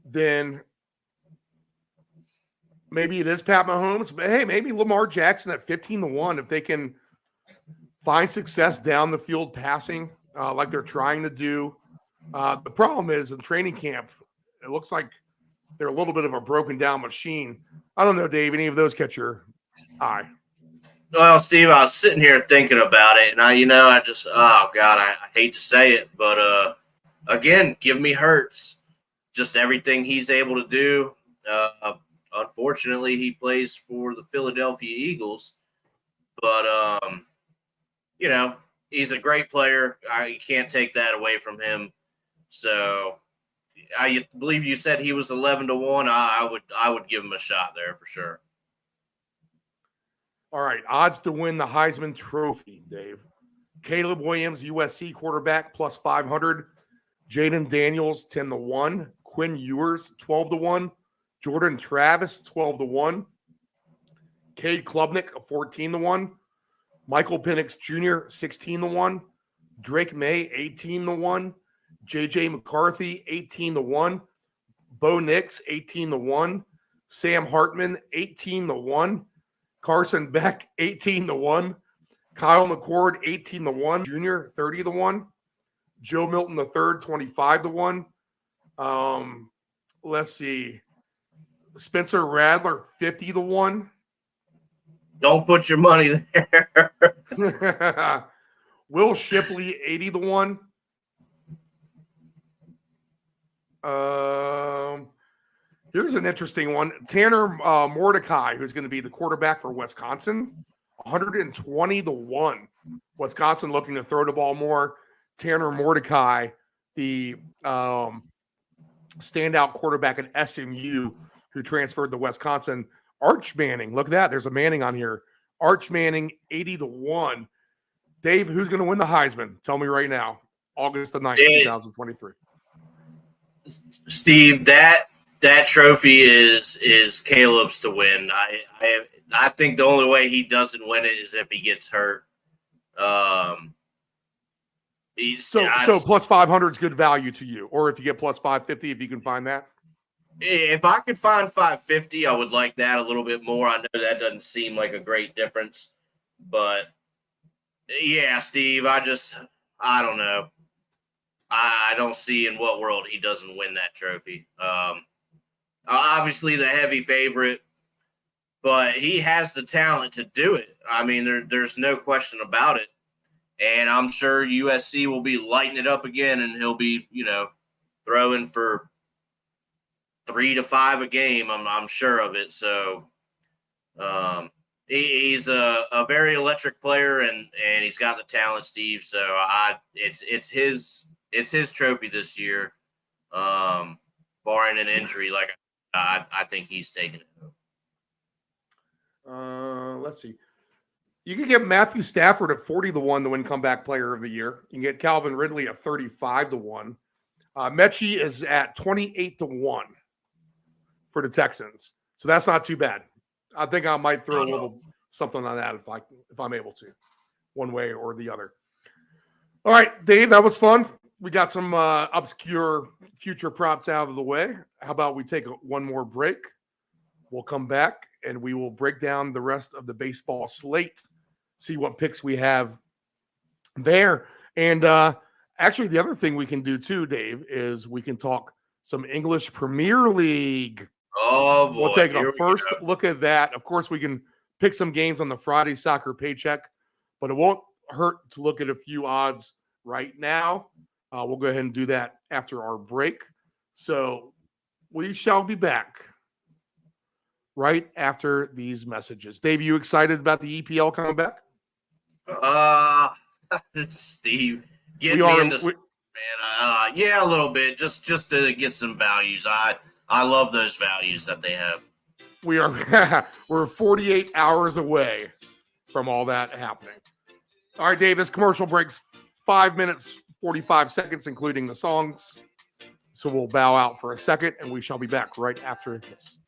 then maybe it is Pat Mahomes. But hey, maybe Lamar Jackson at 15-1 if they can find success down the field passing like they're trying to do. The problem is in training camp, it looks like they're a little bit of a broken down machine. I don't know, Dave, any of those catch your eye? Well, Steve, I was sitting here thinking about it, and I just, oh God, I hate to say it, but again, give me Hurts. Just everything he's able to do. Unfortunately, he plays for the Philadelphia Eagles, but he's a great player. You can't take that away from him. So I believe you said he was 11-1. I would give him a shot there for sure. All right, odds to win the Heisman Trophy, Dave. Caleb Williams, USC quarterback, plus 500. Jaden Daniels, 10-1. Quinn Ewers, 12-1. Jordan Travis, 12-1. Cade Klubnik, 14-1. Michael Penix Jr., 16-1. Drake May, 18-1. JJ McCarthy, 18-1. Bo Nix, 18-1. Sam Hartman, 18-1. Carson Beck, 18-1. Kyle McCord, 18-1. Junior, 30-1. Joe Milton III, 25-1. Let's see. Spencer Radler, 50-1. Don't put your money there. Will Shipley, 80-1. Here's an interesting one. Tanner Mordecai, who's going to be the quarterback for Wisconsin, 120-1. Wisconsin looking to throw the ball more. Tanner Mordecai, the standout quarterback at SMU, who transferred to Wisconsin. Arch Manning, look at that. There's a Manning on here. Arch Manning, 80-1. Dave, who's going to win the Heisman? Tell me right now. August the 9th, 2023. Steve, that trophy is Caleb's to win. I think the only way he doesn't win it is if he gets hurt. So plus 500 is good value to you, or if you get plus 550, if you can find that. If I could find 550, I would like that a little bit more. I know that doesn't seem like a great difference, but yeah, Steve, I don't know. I don't see in what world he doesn't win that trophy. Obviously the heavy favorite, but he has the talent to do it. I mean, there's no question about it. And I'm sure USC will be lighting it up again, and he'll be, throwing for 3 to 5 a game. I'm sure of it. So he's a very electric player, and he's got the talent, Steve. So it's his trophy this year, barring an injury. Like I think he's taking it. Let's see. You can get Matthew Stafford at 40-1 to win comeback player of the year. You can get Calvin Ridley at 35-1. Mechie is at 28-1 for the Texans. So that's not too bad. I think I might throw a little something on that if I'm able to, one way or the other. All right, Dave, that was fun. We got some obscure future props out of the way. How about we take one more break? We'll come back and we will break down the rest of the baseball slate, see what picks we have there. And actually, the other thing we can do too, Dave, is we can talk some English Premier League. Oh boy. We'll take Here a we first go. look at that. Of course, we can pick some games on the Friday Soccer Paycheck, but it won't hurt to look at a few odds right now. We'll go ahead and do that after our break. So we shall be back right after these messages. Dave, you excited about the EPL coming back? Steve, We get me are. into man. Yeah, a little bit, just to get some values. I love those values that they have. We are. We're 48 hours away from all that happening. All right, Dave. This commercial breaks 5 minutes 45 seconds, including the songs. So we'll bow out for a second, and we shall be back right after this.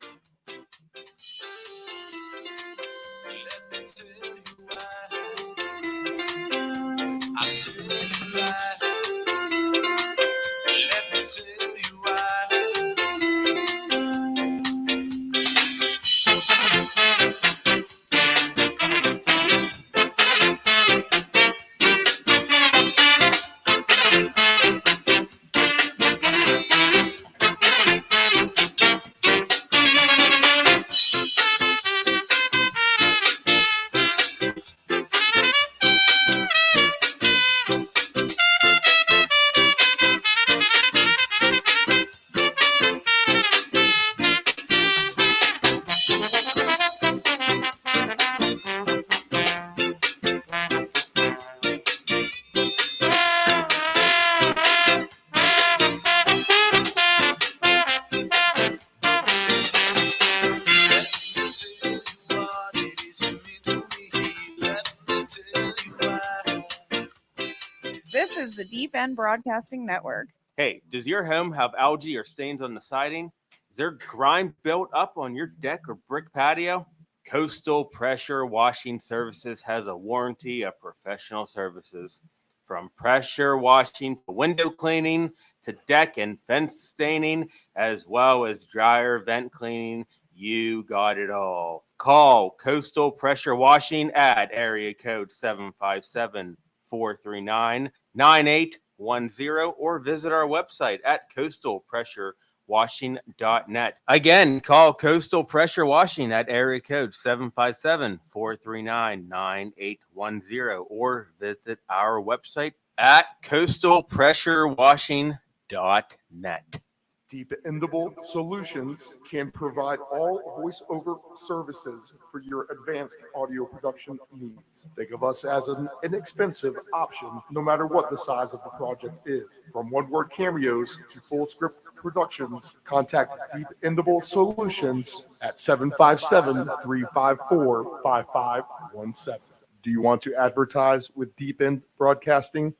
This is the Deep End Broadcasting Network. Hey, does your home have algae or stains on the siding? Is there grime built up on your deck or brick patio? Coastal Pressure Washing Services has a warranty of professional services. From pressure washing to window cleaning to deck and fence staining, as well as dryer vent cleaning, you got it all. Call Coastal Pressure Washing at area code 757-439-9810 or visit our website at coastalpressurewashing.net. Again, call Coastal Pressure Washing at area code 757-439-9810 or visit our website at coastalpressurewashing.net. Dependable Solutions can provide all voiceover services for your advanced audio production needs. Think of us as an inexpensive option, no matter what the size of the project is. From one-word cameos to full script productions, contact Dependable Solutions at 757-354-5517. Do you want to advertise with Deep End Broadcasting?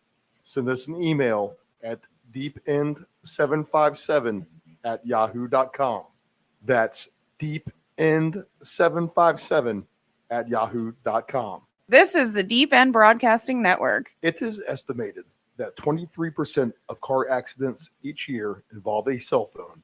Send us an email at deepend757@yahoo.com. That's deepend757@yahoo.com. This is the Deep End Broadcasting Network. It is estimated that 23% of car accidents each year involve a cell phone.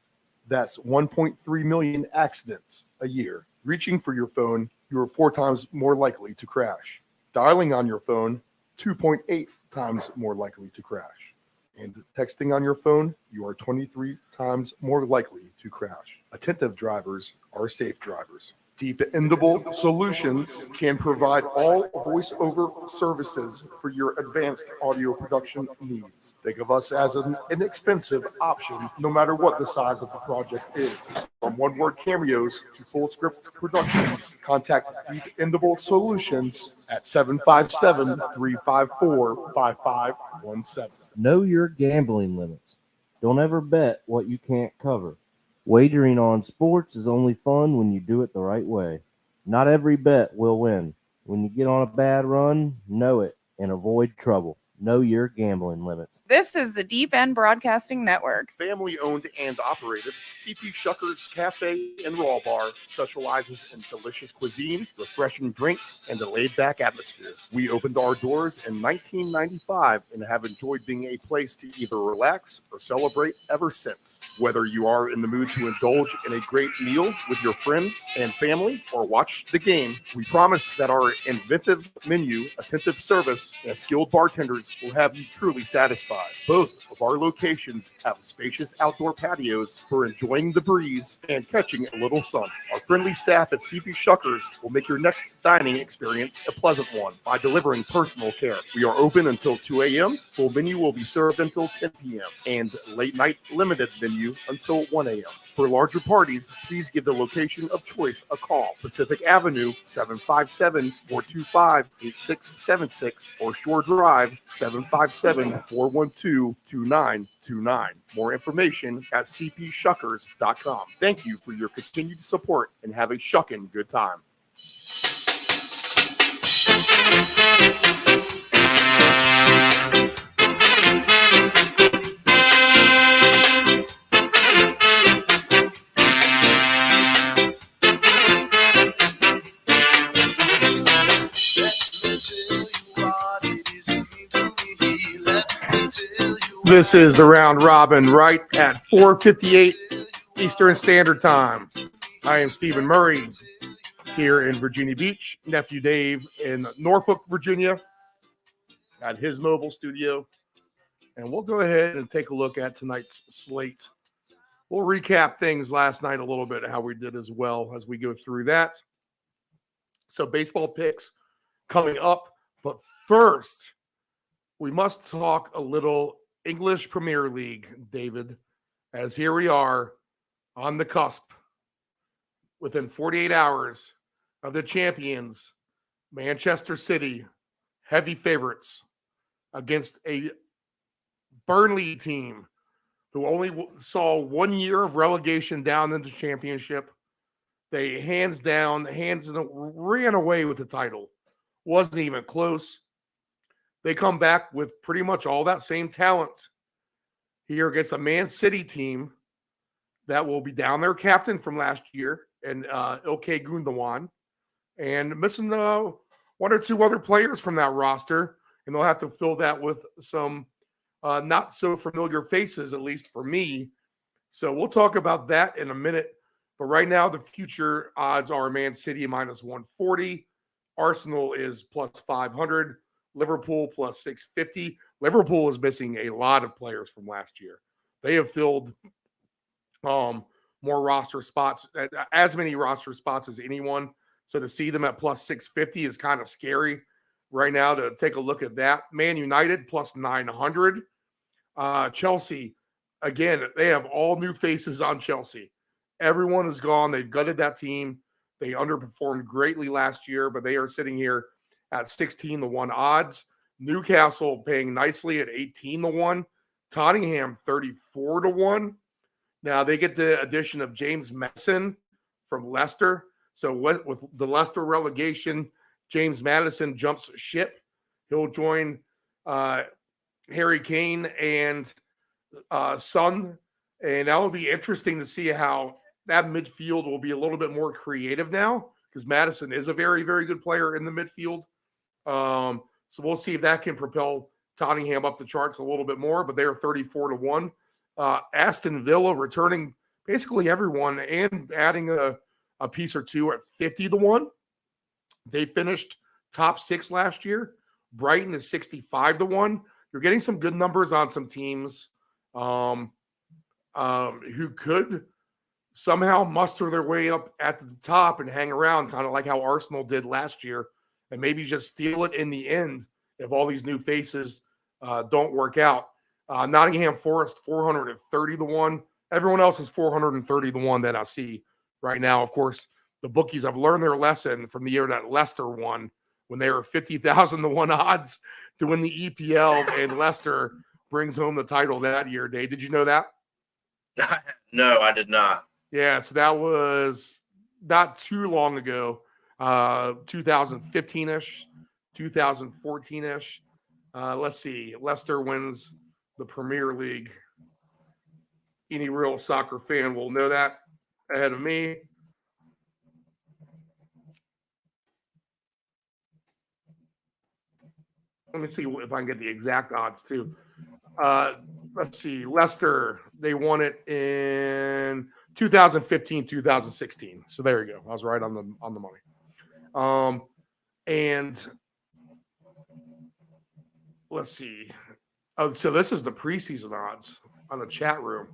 That's 1.3 million accidents a year. Reaching for your phone, you are 4 times more likely to crash. Dialing on your phone, 2.8 times more likely to crash. And texting on your phone, you are 23 times more likely to crash. Attentive drivers are safe drivers. Dependable Solutions can provide all voiceover services for your advanced audio production needs. Think of us as an inexpensive option, no matter what the size of the project is. From one-word cameos to full script productions, contact Dependable Solutions at 757-354-5517. Know your gambling limits. Don't ever bet what you can't cover. Wagering on sports is only fun when you do it the right way. Not every bet will win. When you get on a bad run, know it and avoid trouble. Know your gambling limits. This is the Deep End Broadcasting Network. Family owned and operated, CP Shucker's Cafe and Raw Bar specializes in delicious cuisine, refreshing drinks, and a laid-back atmosphere. We opened our doors in 1995 and have enjoyed being a place to either relax or celebrate ever since. Whether you are in the mood to indulge in a great meal with your friends and family or watch the game, we promise that our inventive menu, attentive service, and skilled bartenders experience will have you truly satisfied. Both of our locations have spacious outdoor patios for enjoying the breeze and catching a little sun. Our friendly staff at CP Shuckers will make your next dining experience a pleasant one by delivering personal care. We are open until 2 a.m. Full menu will be served until 10 p.m. and late night limited menu until 1 a.m. For larger parties, please give the location of choice a call. Pacific Avenue, 757-425-8676 or Shore Drive, 757-412-2929. More information at cpshuckers.com. Thank you for your continued support and have a shuckin' good time. This is the round robin right at 4:58 Eastern Standard Time. I am Stephen Murray here in Virginia Beach, Nephew Dave in Norfolk, Virginia at his mobile studio. And we'll go ahead and take a look at tonight's slate. We'll recap things last night a little bit, how we did as well as we go through that. So baseball picks coming up. But first, we must talk a little English Premier League, David, as here we are on the cusp within 48 hours of the champions, Manchester City, heavy favorites against a Burnley team who only saw 1 year of relegation down in the championship. They ran away with the title. Wasn't even close. They come back with pretty much all that same talent here against a Man City team that will be down their captain from last year and Ilkay Gundogan, and missing one or two other players from that roster, and they'll have to fill that with some not so familiar faces, at least for me. So we'll talk about that in a minute. But right now, the future odds are Man City minus 140. Arsenal is plus 500. Liverpool plus 650. Liverpool is missing a lot of players from last year. They have filled more roster spots, as many roster spots as anyone. So to see them at plus 650 is kind of scary right now to take a look at that. Man United plus 900. Chelsea, again, they have all new faces on Chelsea. Everyone is gone. They've gutted that team. They underperformed greatly last year, but they are sitting here at 16-1 odds. Newcastle paying nicely at 18-1. Tottenham 34-1. Now they get the addition of James Maddison from Leicester. So with the Leicester relegation, James Maddison jumps ship. He'll join Harry Kane and Son, and that will be interesting to see how that midfield will be a little bit more creative now, because Maddison is a very, very good player in the midfield. So we'll see if that can propel Tottenham up the charts a little bit more, but they're 34-1. Aston Villa returning basically everyone and adding a piece or two at 50-1. They finished top 6 last year. Brighton is 65-1. You're getting some good numbers on some teams who could somehow muster their way up at the top and hang around, kind of like how Arsenal did last year, and maybe just steal it in the end if all these new faces don't work out. Nottingham Forest 430-1. Everyone else is 430-1 that I see right now. Of course, the bookies have learned their lesson from the year that Leicester won, when they were 50,000-1 odds to win the EPL, and Leicester brings home the title that year. Dave, did you know that? No, I did not. Yeah, so that was not too long ago, 2015-ish, 2014-ish. Let's see. Leicester wins the Premier League. Any real soccer fan will know that ahead of me. Let me see if I can get the exact odds too. Let's see. Leicester, they won it in 2015, 2016. So there you go. I was right on the money. And let's see. Oh, so this is the preseason odds on the chat room.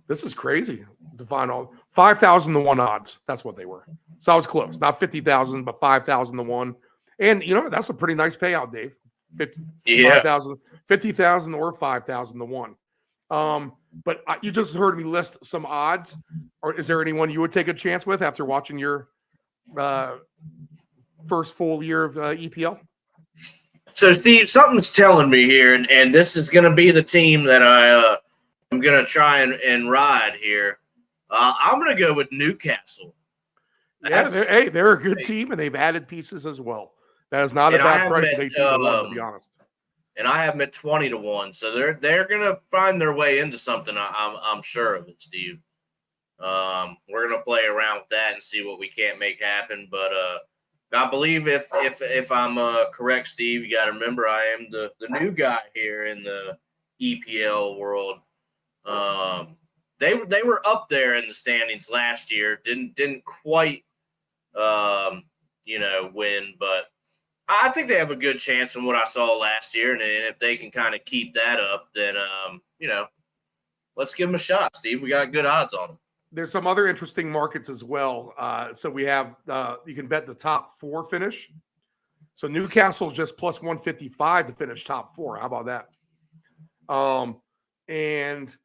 This is crazy to find all 5,000 to 1 odds. That's what they were. So I was close. Not 50,000, but 5,000 to 1. And you know, that's a pretty nice payout, Dave. 50,000 or 5,000 to 1. But you just heard me list some odds. Or is there anyone you would take a chance with after watching your first full year of EPL? So, Steve, something's telling me here, and this is going to be the team that I'm going to try and ride here. I'm going to go with Newcastle. They're a good team, and they've added pieces as well. That is not a bad price at 18 to 1, to be honest. And I have them at 20 to 1, so they're going to find their way into something. I'm sure of it, Steve. We're going to play around with that and see what we can't make happen, but I believe if I'm correct, Steve, you got to remember I am the new guy here in the EPL world. They were up there in the standings last year. Didn't quite win, but I think they have a good chance from what I saw last year. And if they can kind of keep that up, then let's give them a shot, Steve. We got good odds on them. There's some other interesting markets as well. So we have you can bet the top 4 finish. So Newcastle's just plus 155 to finish top 4. How about that? And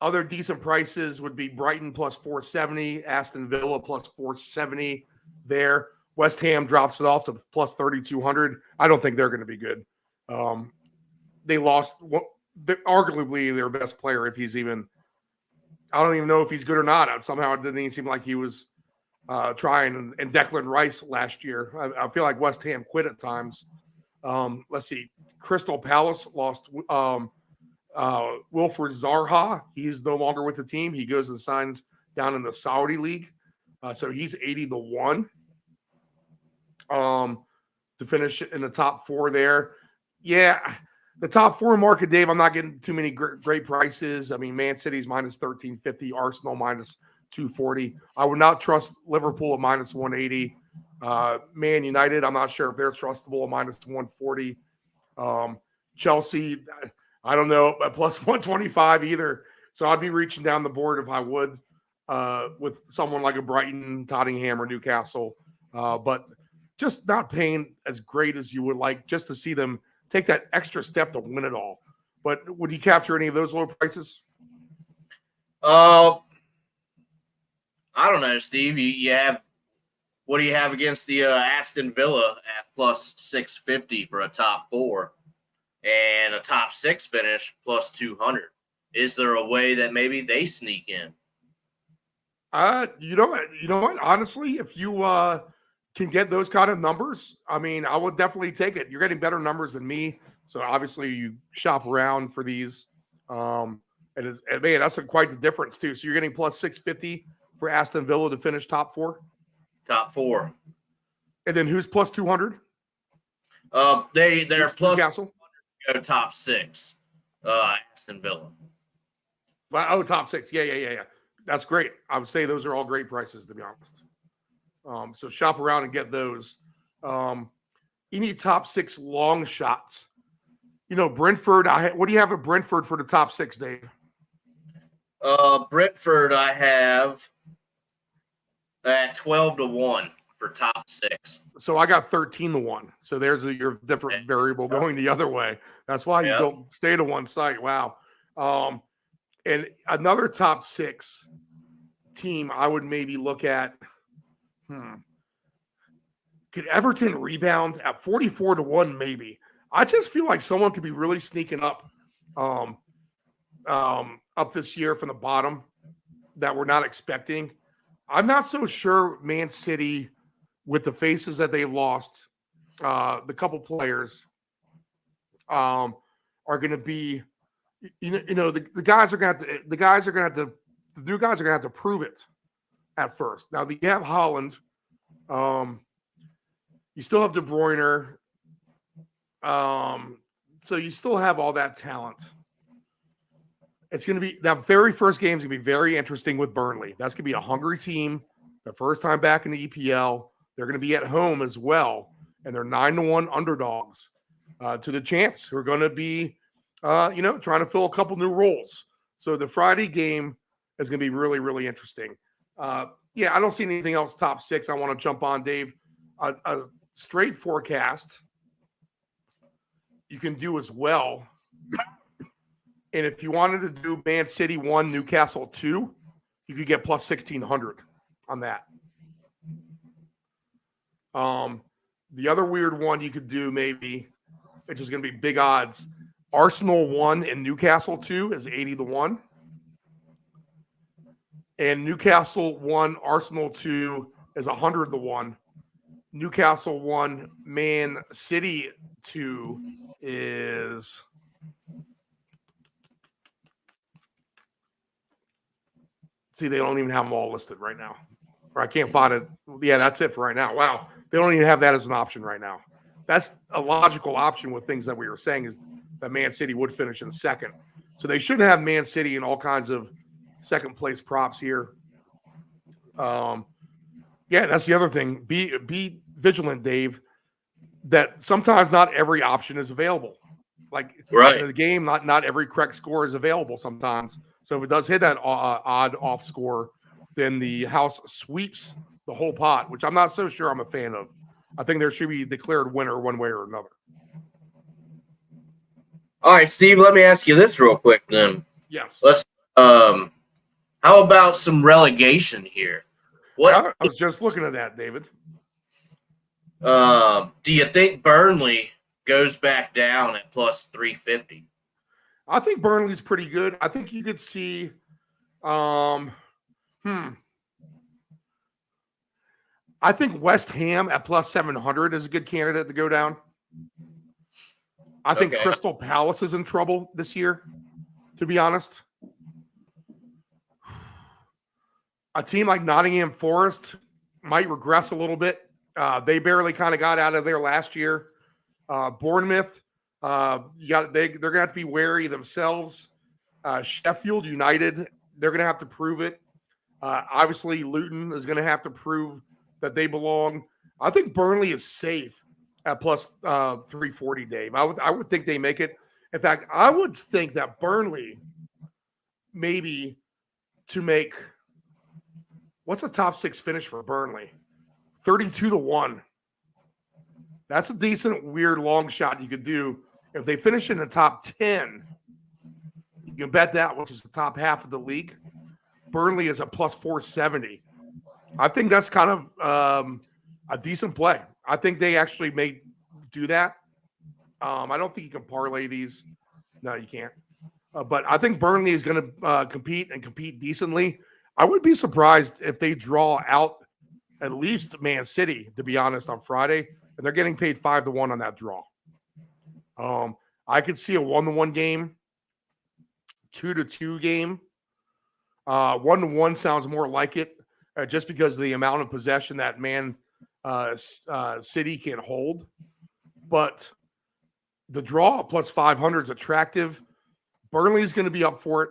other decent prices would be Brighton plus 470, Aston Villa plus 470 there. West Ham drops it off to plus 3,200. I don't think they're going to be good. They lost arguably their best player, if he's even – I don't even know if he's good or not. Somehow it didn't even seem like he was trying. And Declan Rice last year, I feel like West Ham quit at times. Let's see. Crystal Palace lost Wilfred Zaha. He's no longer with the team. He goes and signs down in the Saudi league. So he's 80 to 1 to finish in the top 4 there. Yeah. The top 4 market, Dave, I'm not getting too many great prices. I mean, Man City's minus 1350, Arsenal minus 240. I would not trust Liverpool at minus 180. Man United, I'm not sure if they're trustable at minus 140. Chelsea, I don't know, at plus 125 either. So I'd be reaching down the board if I would with someone like a Brighton, Tottenham, or Newcastle. But just not paying as great as you would like just to see them take that extra step to win it all. But would you capture any of those low prices? I don't know, Steve. You have what do you have against the Aston Villa at plus 650 for a top 4 and a top 6 finish plus 200? Is there a way that maybe they sneak in? You know what? Honestly, if you can get those kind of numbers, I mean, I would definitely take it. You're getting better numbers than me, so obviously you shop around for these. And man, that's quite the difference too. So you're getting plus 650 for Aston Villa to finish top 4. Top 4. And then who's plus 200? They're plus Newcastle. Go top 6. Aston Villa. Oh, top 6. Yeah. That's great. I would say those are all great prices, to be honest. So shop around and get those. Any top 6 long shots. You know, Brentford. What do you have at Brentford for the top 6, Dave? Brentford, I have at 12 to 1 for top 6. So I got 13 to 1. So there's your different variable going the other way. That's why you don't stay to one site. Wow. And another top 6 team I would maybe look at. Could Everton rebound at 44 to 1? Maybe. I just feel like someone could be really sneaking up this year from the bottom that we're not expecting. I'm not so sure Man City, with the faces that they've lost, the couple players are going to be, the guys are going to have to, the new guys are going to have to prove it at first. Now you have Holland, you still have De Bruyne, so you still have all that talent. It's going to be that very first game is going to be very interesting with Burnley. That's going to be a hungry team. The first time back in the EPL, they're going to be at home as well, and they're 9 to 1 underdogs. to the champs who are going to be, trying to fill a couple new roles. So the Friday game is going to be really, really interesting. I don't see anything else top 6 I want to jump on, Dave. A straight forecast you can do as well. And if you wanted to do Man City 1, Newcastle 2, you could get plus 1,600 on that. The other weird one you could do maybe, which is going to be big odds, Arsenal 1 and Newcastle 2 is 80 to 1. And Newcastle 1, Arsenal 2 is 100 to 1. Newcastle 1, Man City 2 is... See, they don't even have them all listed right now. Or I can't find it. Yeah, that's it for right now. Wow. They don't even have that as an option right now. That's a logical option with things that we were saying is that Man City would finish in second. So they should have Man City in all kinds of second place props here. That's the other thing. Be vigilant, Dave, that sometimes not every option is available. Like in the game, not every correct score is available sometimes. So if it does hit that odd off score, then the house sweeps the whole pot, which I'm not so sure I'm a fan of. I think there should be declared winner one way or another. All right, Steve, let me ask you this real quick then. Yes. Let's how about some relegation here? I was just looking at that, David. Do you think Burnley goes back down at plus 350? I think Burnley's pretty good. I think you could see I think West Ham at plus 700 is a good candidate to go down. I think Crystal Palace is in trouble this year, to be honest. A team like Nottingham Forest might regress a little bit. They barely kind of got out of there last year. Bournemouth, they're going to have to be wary themselves. Sheffield United, they're going to have to prove it. Obviously, Luton is going to have to prove that they belong. I think Burnley is safe at plus 340, Dave. I would think they make it. In fact, I would think that Burnley maybe to make – what's a top 6 finish for Burnley? 32 to 1. That's a decent, weird long shot you could do. If they finish in the top 10, you can bet that, which is the top half of the league. Burnley is at plus 470. I think that's kind of a decent play. I think they actually may do that. I don't think you can parlay these. No, you can't. But I think Burnley is going to compete and compete decently. I would be surprised if they draw out at least Man City, to be honest, on Friday, and they're getting paid 5 to 1 on that draw. I could see a 1-1 game, 2-2 game. 1-1 sounds more like it, just because of the amount of possession that Man City can hold. But the draw plus 500 is attractive. Burnley is going to be up for it.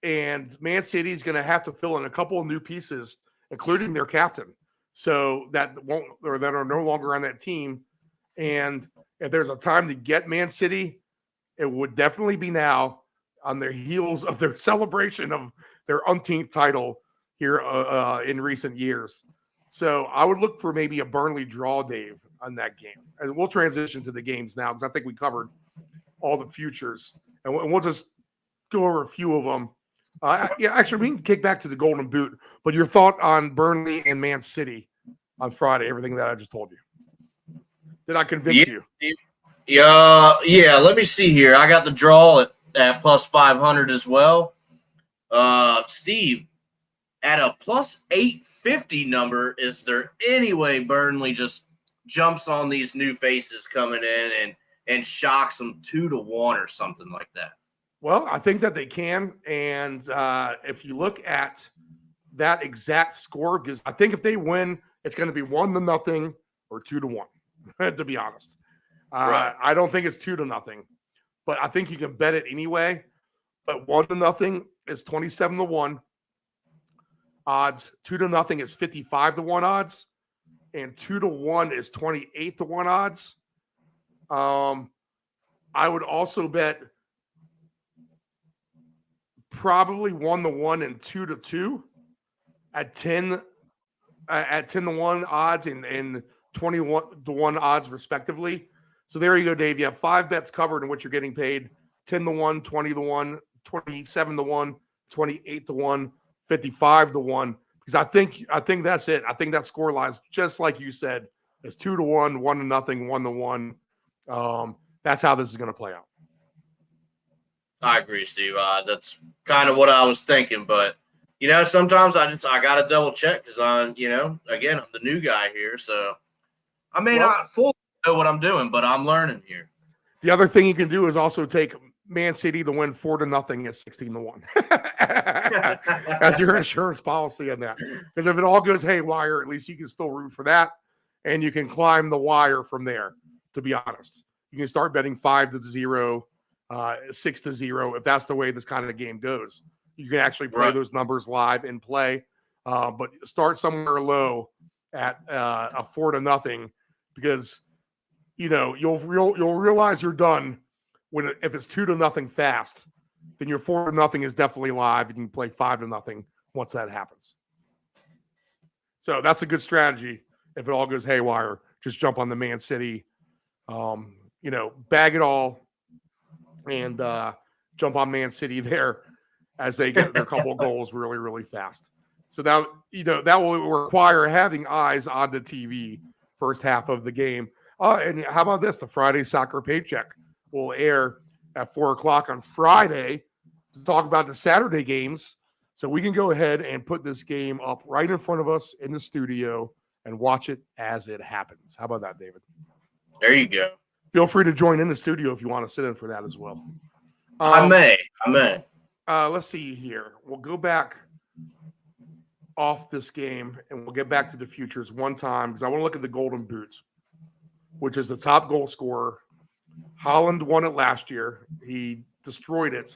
And Man City is going to have to fill in a couple of new pieces, including their captain, so that are no longer on that team. And if there's a time to get Man City, it would definitely be now, on their heels of their celebration of their umpteenth title here in recent years. So I would look for maybe a Burnley draw, Dave, on that game. And we'll transition to the games now because I think we covered all the futures. And we'll just go over a few of them. Actually, we can kick back to the Golden Boot. But your thought on Burnley and Man City on Friday, everything that I just told you. Did I convince you? Yeah, let me see here. I got the draw at plus 500 as well. Steve, at a plus 850 number, is there any way Burnley just jumps on these new faces coming in and shocks them 2 to 1 or something like that? Well, I think that they can. And if you look at that exact score, because I think if they win, it's going to be 1-0 or 2 to 1, to be honest. Right. I don't think it's 2 to 0, but I think you can bet it anyway. But 1-0 is 27 to 1 odds. 2 to 0 is 55 to 1 odds. And 2 to 1 is 28 to 1 odds. I would also bet probably 1-1 and 2-2 at 10 to 1 odds and 21-1 odds respectively. So there you go, Dave. You have 5 bets covered in which you're getting paid 10-1, 20-1, 27-1, 28-1, 55-1. Because I think that's it. I think that score lies just like you said. It's 2-1, 1-0, 1-1. That's how this is going to play out. I agree, Steve. That's kind of what I was thinking, but sometimes I got to double check because again, I'm the new guy here, so I may not fully know what I'm doing, but I'm learning here. The other thing you can do is also take Man City to win 4-0 at 16-1 as your insurance policy on that. Because if it all goes haywire, at least you can still root for that, and you can climb the wire from there. To be honest, you can start betting 5-0, 6-0 if that's the way this kind of game goes. You can actually play those numbers live and play, but start somewhere low at a 4-0 because you'll realize you're done if it's 2-0 fast. Then your 4-0 is definitely live, and you can play 5-0 once that happens. So that's a good strategy. If it all goes haywire, just jump on the Man City, bag it all, and jump on Man City there as they get their couple goals really, really fast. So that will require having eyes on the TV first half of the game. And how about this? The Friday Soccer Paycheck will air at 4:00 on Friday to talk about the Saturday games. So we can go ahead and put this game up right in front of us in the studio and watch it as it happens. How about that, David? There you go. Feel free to join in the studio if you want to sit in for that as well. I may. Let's see here. We'll go back off this game and we'll get back to the futures one time because I want to look at the Golden Boot, which is the top goal scorer. Haaland won it last year. He destroyed it.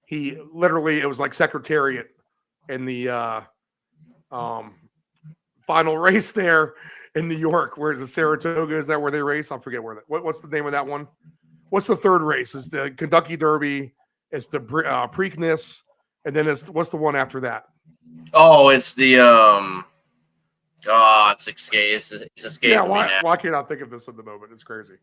He literally, it was like Secretariat in the final race there in New York. Where's the Saratoga? Is that where they race? I forget where that. What's the name of that one? What's the third race? It's the Kentucky Derby. It's the Preakness, and then what's the one after that? Oh, it's the it's escaping. Yeah, why can't I think of this at the moment? It's crazy.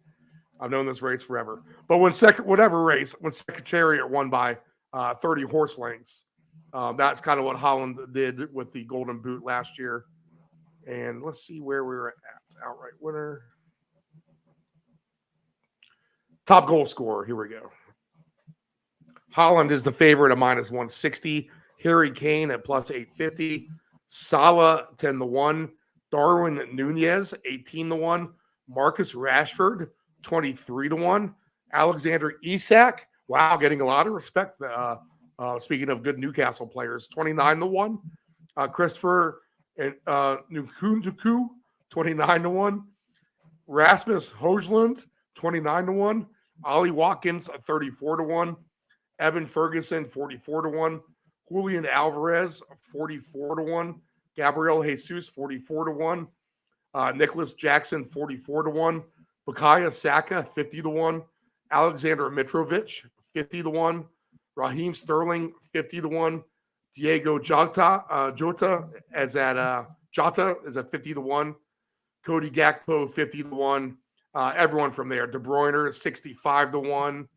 I've known this race forever. But when Secretariat won by 30 horse lengths, that's kind of what Haaland did with the Golden Boot last year. And let's see where we were at. Outright winner. Top goal scorer. Here we go. Haaland is the favorite at -160. Harry Kane at +850. Salah 10-1. Darwin Nunez 18-1. Marcus Rashford 23-1. Alexander Isak, wow, getting a lot of respect. Speaking of good Newcastle players, 29-1. Christopher Nkunku 29-1. Rasmus Højlund 29-1. Ollie Watkins 34-1. Evan Ferguson 44-1. Julian Alvarez 44-1. Gabriel Jesus 44-1. Nicholas Jackson 44-1. Bukayo Saka 50-1. Alexander Mitrovic 50-1. Raheem Sterling 50-1. Diego Jota is at 50-1. Cody Gakpo 50-1. Everyone from there. De Bruyne is 65-1.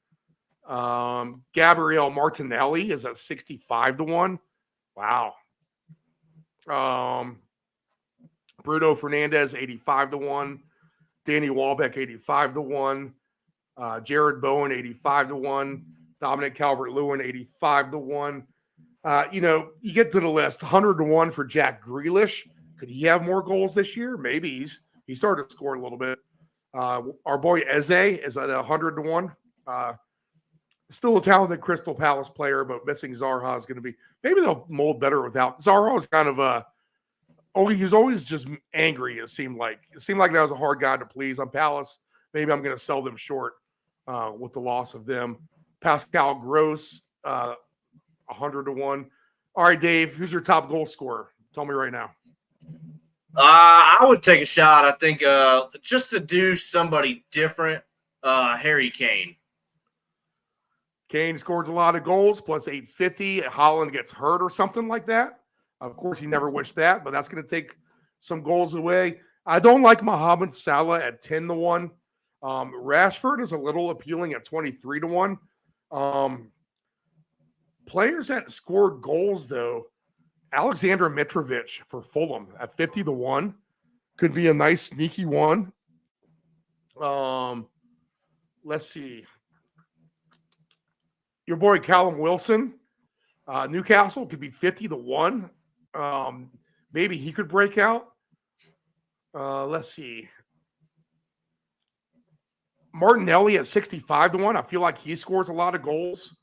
Gabriel Martinelli is at 65-1. Wow. Bruno Fernandes 85-1. Danny Welbeck 85-1. Jared Bowen 85-1. Dominic Calvert-Lewin 85-1. You get to the list. 100-1 for Jack Grealish. Could he have more goals this year? Maybe he started to score a little bit. Our boy Eze is at 100-1. Still a talented Crystal Palace player, but missing Zaha is going to be. Maybe they'll mold better without. Zaha is kind of he's always just angry. It seemed like that was a hard guy to please on Palace. Maybe I'm going to sell them short with the loss of them. Pascal Gross, 100-1. All right, Dave, who's your top goal scorer? Tell me right now. I would take a shot. I think just to do somebody different, Harry Kane. Kane scores a lot of goals, plus 850. Holland gets hurt or something like that. Of course, you never wish that, but that's going to take some goals away. I don't like Mohamed Salah at 10-1. Rashford is a little appealing at 23-1. Players that scored goals, though, Alexander Mitrovic for Fulham at 50-1 could be a nice sneaky one. Let's see. Your boy Callum Wilson, Newcastle could be 50-1. Maybe he could break out. Let's see. Martinelli at 65-1. I feel like he scores a lot of goals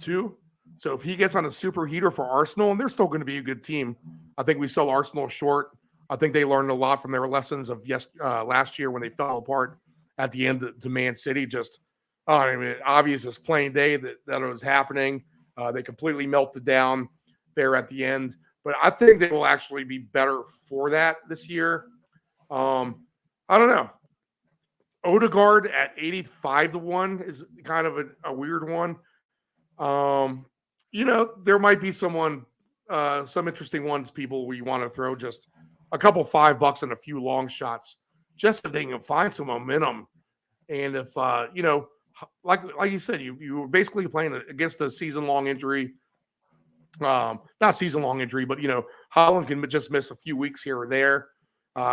too. So if he gets on a super heater for Arsenal, and they're still going to be a good team, I think we sell Arsenal short. I think they learned a lot from their lessons of last year when they fell apart at the end to Man City. Just, I mean, obvious as plain day that it was happening. They completely melted down there at the end. But I think they will actually be better for that this year. I don't know. Odegaard at 85-1 is kind of a weird one. There might be some interesting ones, people, where you want to throw just a couple $5 and a few long shots, just if they can find some momentum. And if, like you said, you were basically playing against a season-long injury. Not season-long injury, but, Holland can just miss a few weeks here or there.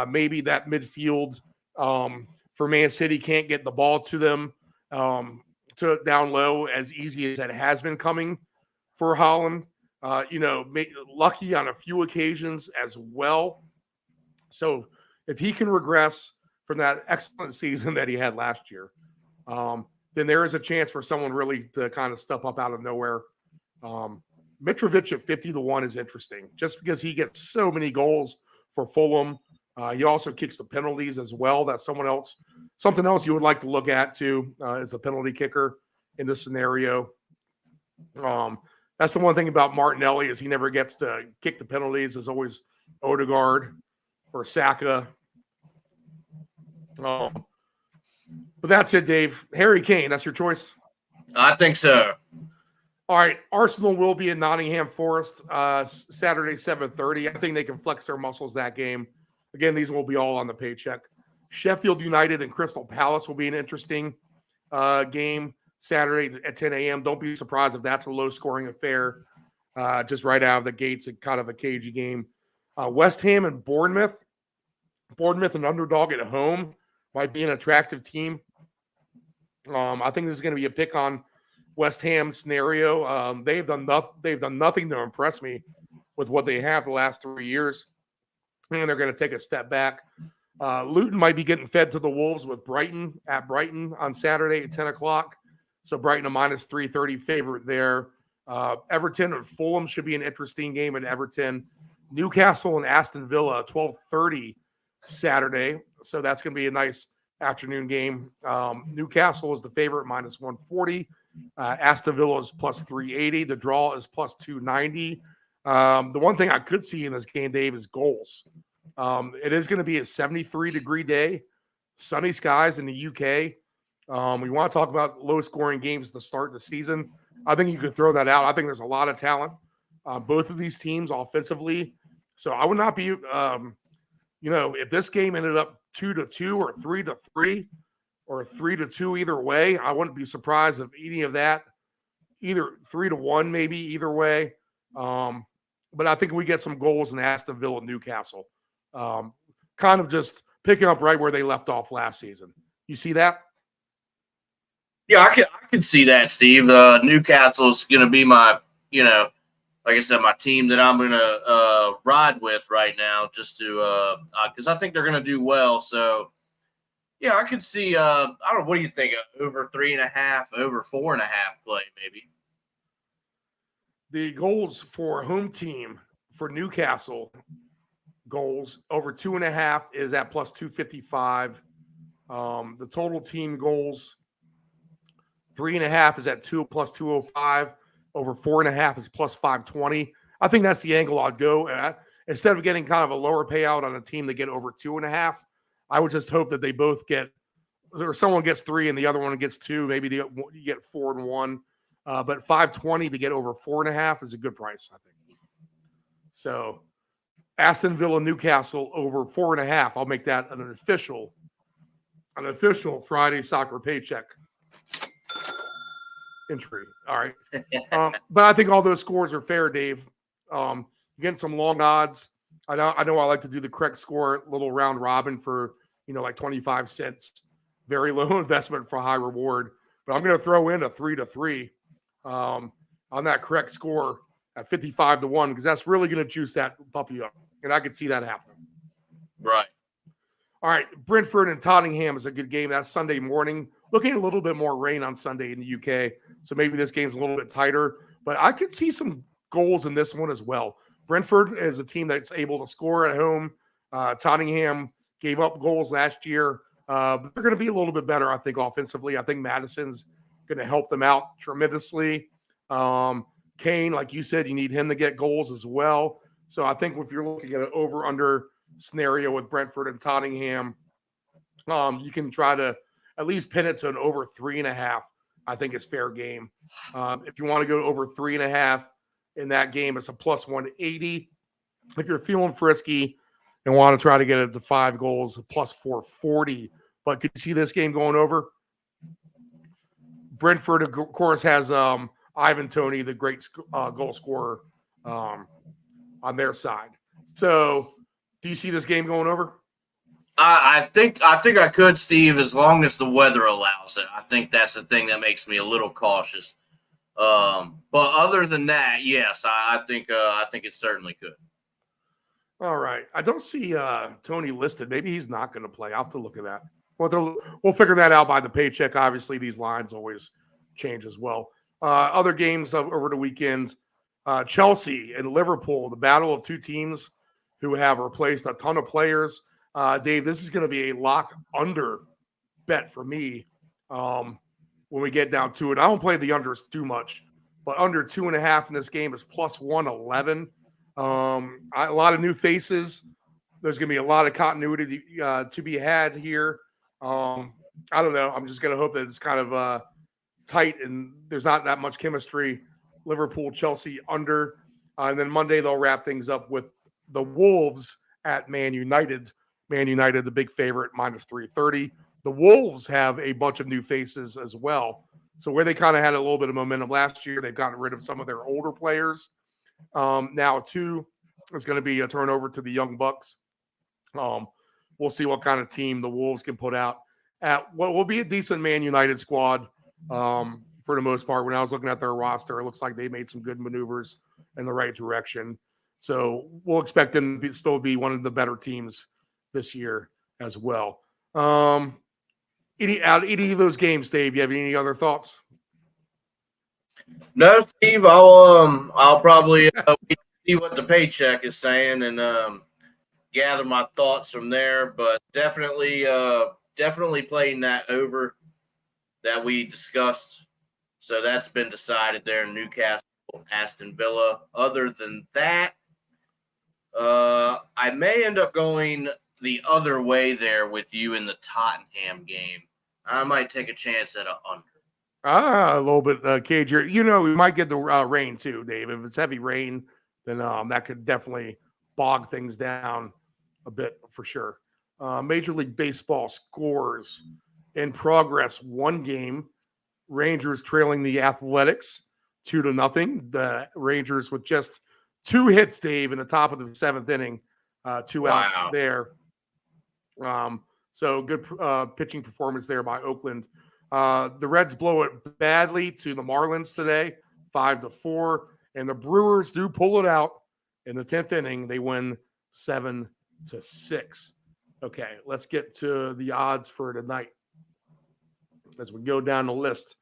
Maybe that midfield for Man City can't get the ball to them to down low as easy as that has been coming for Holland. Lucky on a few occasions as well. So if he can regress from that excellent season that he had last year, then there is a chance for someone really to kind of step up out of nowhere. Mitrovic at 50-1 is interesting just because he gets so many goals for Fulham. He also kicks the penalties as well. That's something else you would like to look at too, as a penalty kicker in this scenario. That's the one thing about Martinelli is he never gets to kick the penalties. There's always Odegaard or Saka. But that's it, Dave. Harry Kane, that's your choice? I think so. All right, Arsenal will be in Nottingham Forest Saturday, 7:30. I think they can flex their muscles that game. Again, these will be all on the paycheck. Sheffield United and Crystal Palace will be an interesting game Saturday at 10 a.m. Don't be surprised if that's a low-scoring affair, just right out of the gates, kind of a cagey game. West Ham and Bournemouth. Bournemouth, an underdog at home, might be an attractive team. I think this is going to be a pick on West Ham scenario. They've done nothing to impress me with what they have the last 3 years, and they're going to take a step back. Luton might be getting fed to the Wolves with Brighton at Brighton on Saturday at 10 o'clock. So Brighton a minus 330 favorite there. Everton and Fulham should be an interesting game in Everton. Newcastle and Aston Villa, 12:30 Saturday. So that's going to be a nice afternoon game. Newcastle is the favorite, minus 140. Aston Villa is plus 380. The draw is plus 290. The one thing I could see in this game, Dave, is goals. It is going to be a 73-degree day, sunny skies in the UK. We want to talk about low-scoring games to start the season. I think you could throw that out. I think there's a lot of talent both of these teams offensively. So I would not be, if this game ended up 2-2 or 3-3 or 3-2 either way, I wouldn't be surprised if any of that, either 3-1 maybe either way. But I think we get some goals in Aston Villa, Newcastle. Kind of just picking up right where they left off last season. You see that? Yeah, I could see that, Steve. Newcastle's going to be my, like I said, my team that I'm going to ride with right now, just to because I think they're going to do well. So, yeah, I could see. I don't know. What do you think? Over 3.5, over 4.5 play, maybe. The goals for home team for Newcastle goals over 2.5 is at plus 255. The total team goals 3.5 is at 2 plus 205. Over 4.5 is plus 520. I think that's the angle I'd go at. instead of getting kind of a lower payout on a team that get over 2.5, I would just hope that they both get, or someone gets 3 and the other one gets 2. Maybe you get 4 and 1. But $5.20 to get over 4.5 is a good price, I think. So Aston Villa, Newcastle over 4.5. I'll make that an official Friday soccer paycheck entry. All right. But I think all those scores are fair, Dave. Getting some long odds. I know I like to do the correct score little round robin for, like 25 cents. Very low investment for high reward. But I'm going to throw in a 3-3 on that correct score at 55-1 because that's really going to juice that puppy up. And I could see that happening. Right. All right. Brentford and Tottenham is a good game. That's Sunday morning. Looking at a little bit more rain on Sunday in the UK. So maybe this game's a little bit tighter. But I could see some goals in this one as well. Brentford is a team that's able to score at home. Tottenham gave up goals last year. But they're going to be a little bit better, I think, offensively. I think Madison's going to help them out tremendously. Kane, like you said, you need him to get goals as well. So I think if you're looking at an over-under scenario with Brentford and Tottenham, you can try to at least pin it to an over 3.5. I think it's fair game. If you want to go over 3.5 in that game, it's a plus 180. If you're feeling frisky and want to try to get it to 5 goals, plus 440. But could you see this game going over? Brentford, of course, has Ivan Toney, the great goal scorer, on their side. So, do you see this game going over? I think I could, Steve, as long as the weather allows it. I think that's the thing that makes me a little cautious. But other than that, yes, I think it certainly could. All right. I don't see Tony listed. Maybe he's not going to play. I'll have to look at that. We'll figure that out by the paycheck. Obviously, these lines always change as well. Other games over the weekend, Chelsea and Liverpool, the battle of two teams who have replaced a ton of players. Dave, this is going to be a lock under bet for me when we get down to it. I don't play the unders too much, but under 2.5 in this game is plus 111. A lot of new faces. There's going to be a lot of continuity to be had here. I don't know. I'm just going to hope that it's kind of tight and there's not that much chemistry. Liverpool, Chelsea under. And then Monday they'll wrap things up with the Wolves at Man United. Man United, the big favorite, minus 330. The Wolves have a bunch of new faces as well. So where they kind of had a little bit of momentum last year, they've gotten rid of some of their older players. Now, too, it's going to be a turnover to the Young Bucks. We'll see what kind of team the Wolves can put out at what will be a decent Man United squad for the most part. When I was looking at their roster, it looks like they made some good maneuvers in the right direction. So we'll expect them to still be one of the better teams this year as well. Any of those games, Dave, you have any other thoughts? No, Steve, I'll probably see what the paycheck is saying and gather my thoughts from there. But definitely playing that over that we discussed. So that's been decided there in Newcastle, Aston Villa. Other than that, I may end up going the other way there with you in the Tottenham game. I might take a chance at an under. A little bit cagier. We might get the rain too, Dave. If it's heavy rain, then that could definitely bog things down a bit for sure. Major League Baseball scores in progress. One game, Rangers trailing the Athletics 2-0. The Rangers with just 2 hits, Dave, in the top of the 7th inning, 2 outs there. So good pitching performance there by Oakland. The Reds blow it badly to the Marlins today, 5-4, and the Brewers do pull it out in the 10th inning. They win 7-6. Okay, let's get to the odds for tonight as we go down the list.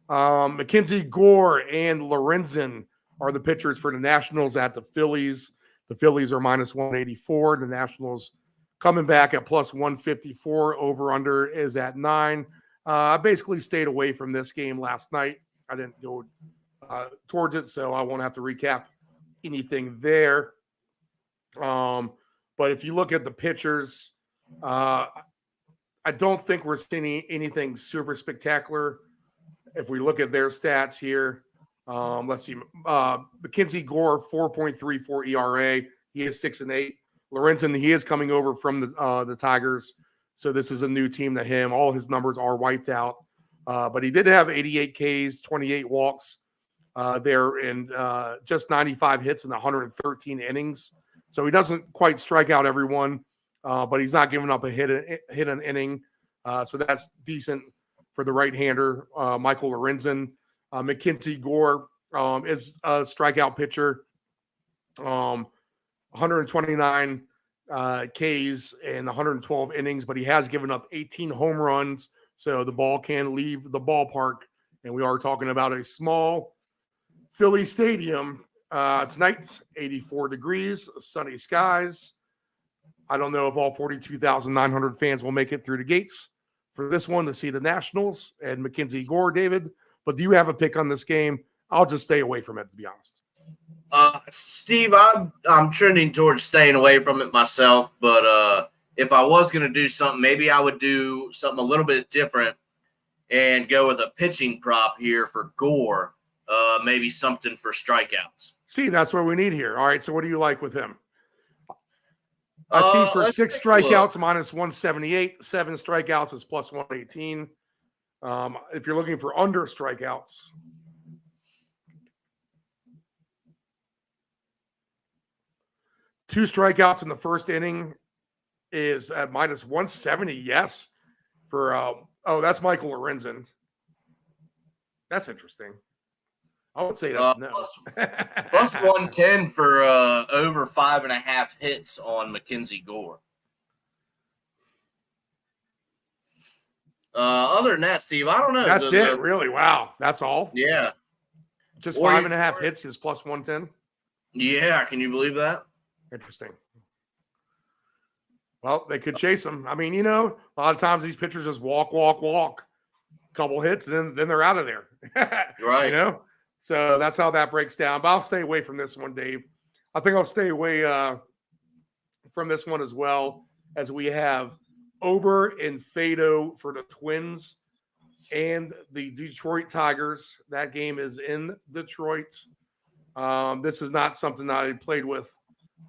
Mackenzie Gore and Lorenzen are the pitchers for the Nationals at the Phillies. The Phillies are minus 184. The Nationals coming back at plus 154. Over under is at 9. I basically stayed away from this game last night. I didn't go towards it, so I won't have to recap anything there. But if you look at the pitchers, I don't think we're seeing anything super spectacular. If we look at their stats here, let's see. Mackenzie Gore, 4.34 ERA. He is 6-8. Lorenzen, he is coming over from the Tigers. So this is a new team to him. All his numbers are wiped out. But he did have 88 Ks, 28 walks there, and just 95 hits in 113 innings. So he doesn't quite strike out everyone, but he's not giving up a hit an inning. So that's decent for the right-hander, Michael Lorenzen. Mackenzie Gore is a strikeout pitcher, 129 Ks and 112 innings, but he has given up 18 home runs, so the ball can leave the ballpark. And we are talking about a small Philly stadium tonight, 84 degrees, sunny skies. I don't know if all 42,900 fans will make it through the gates for this one to see the Nationals and Mackenzie Gore, David. But do you have a pick on this game? I'll just stay away from it, to be honest. Steve, I'm trending towards staying away from it myself. But if I was going to do something, maybe I would do something a little bit different and go with a pitching prop here for Gore. Maybe something for strikeouts. See, that's what we need here. All right, so what do you like with him? I see for 6 strikeouts, minus 178. 7 strikeouts is plus 118. If you're looking for under strikeouts, two strikeouts in the first inning is at minus 170. Yes, for that's Michael Lorenzen. That's interesting. I would say that's no. Plus 110 for over 5.5 hits on Mackenzie Gore. Other than that, Steve, I don't know. That's it, really. Wow. That's all? Yeah. Just 5.5 hits is plus 110? Yeah. Can you believe that? Interesting. Well, they could chase him. I mean, a lot of times these pitchers just walk. Couple hits, and then they're out of there. Right. So that's how that breaks down. But I'll stay away from this one, Dave. I think I'll stay away from this one as well, as we have Ober and Fado for the Twins and the Detroit Tigers. That game is in Detroit. This is not something I played with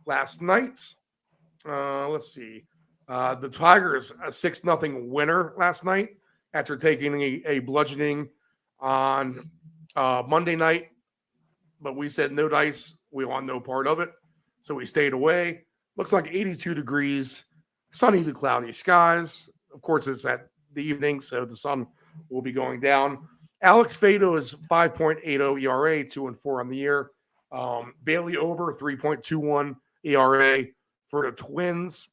last night. Let's see. The Tigers, a 6-0 winner last night after taking a bludgeoning on Monday night. But we said no dice. We want no part of it. So we stayed away. Looks like 82 degrees, sunny to cloudy skies. Of course, it's at the evening, so the sun will be going down. Alex Fado is 5.80 ERA, 2-4 on the year. Bailey Ober, 3.21 ERA for the Twins.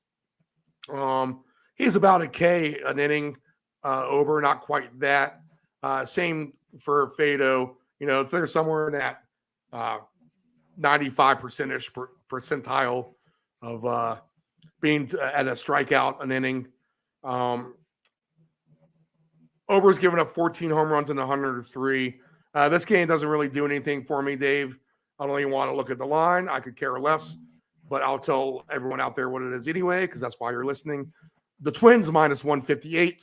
He's about a K an inning. Ober, not quite that. Same for Fado. If they're somewhere in that 95%-ish percentile of being at a strikeout an inning. Ober's given up 14 home runs in 103. This game doesn't really do anything for me, Dave. I don't even want to look at the line. I could care less, but I'll tell everyone out there what it is anyway, because that's why you're listening. The Twins minus 158,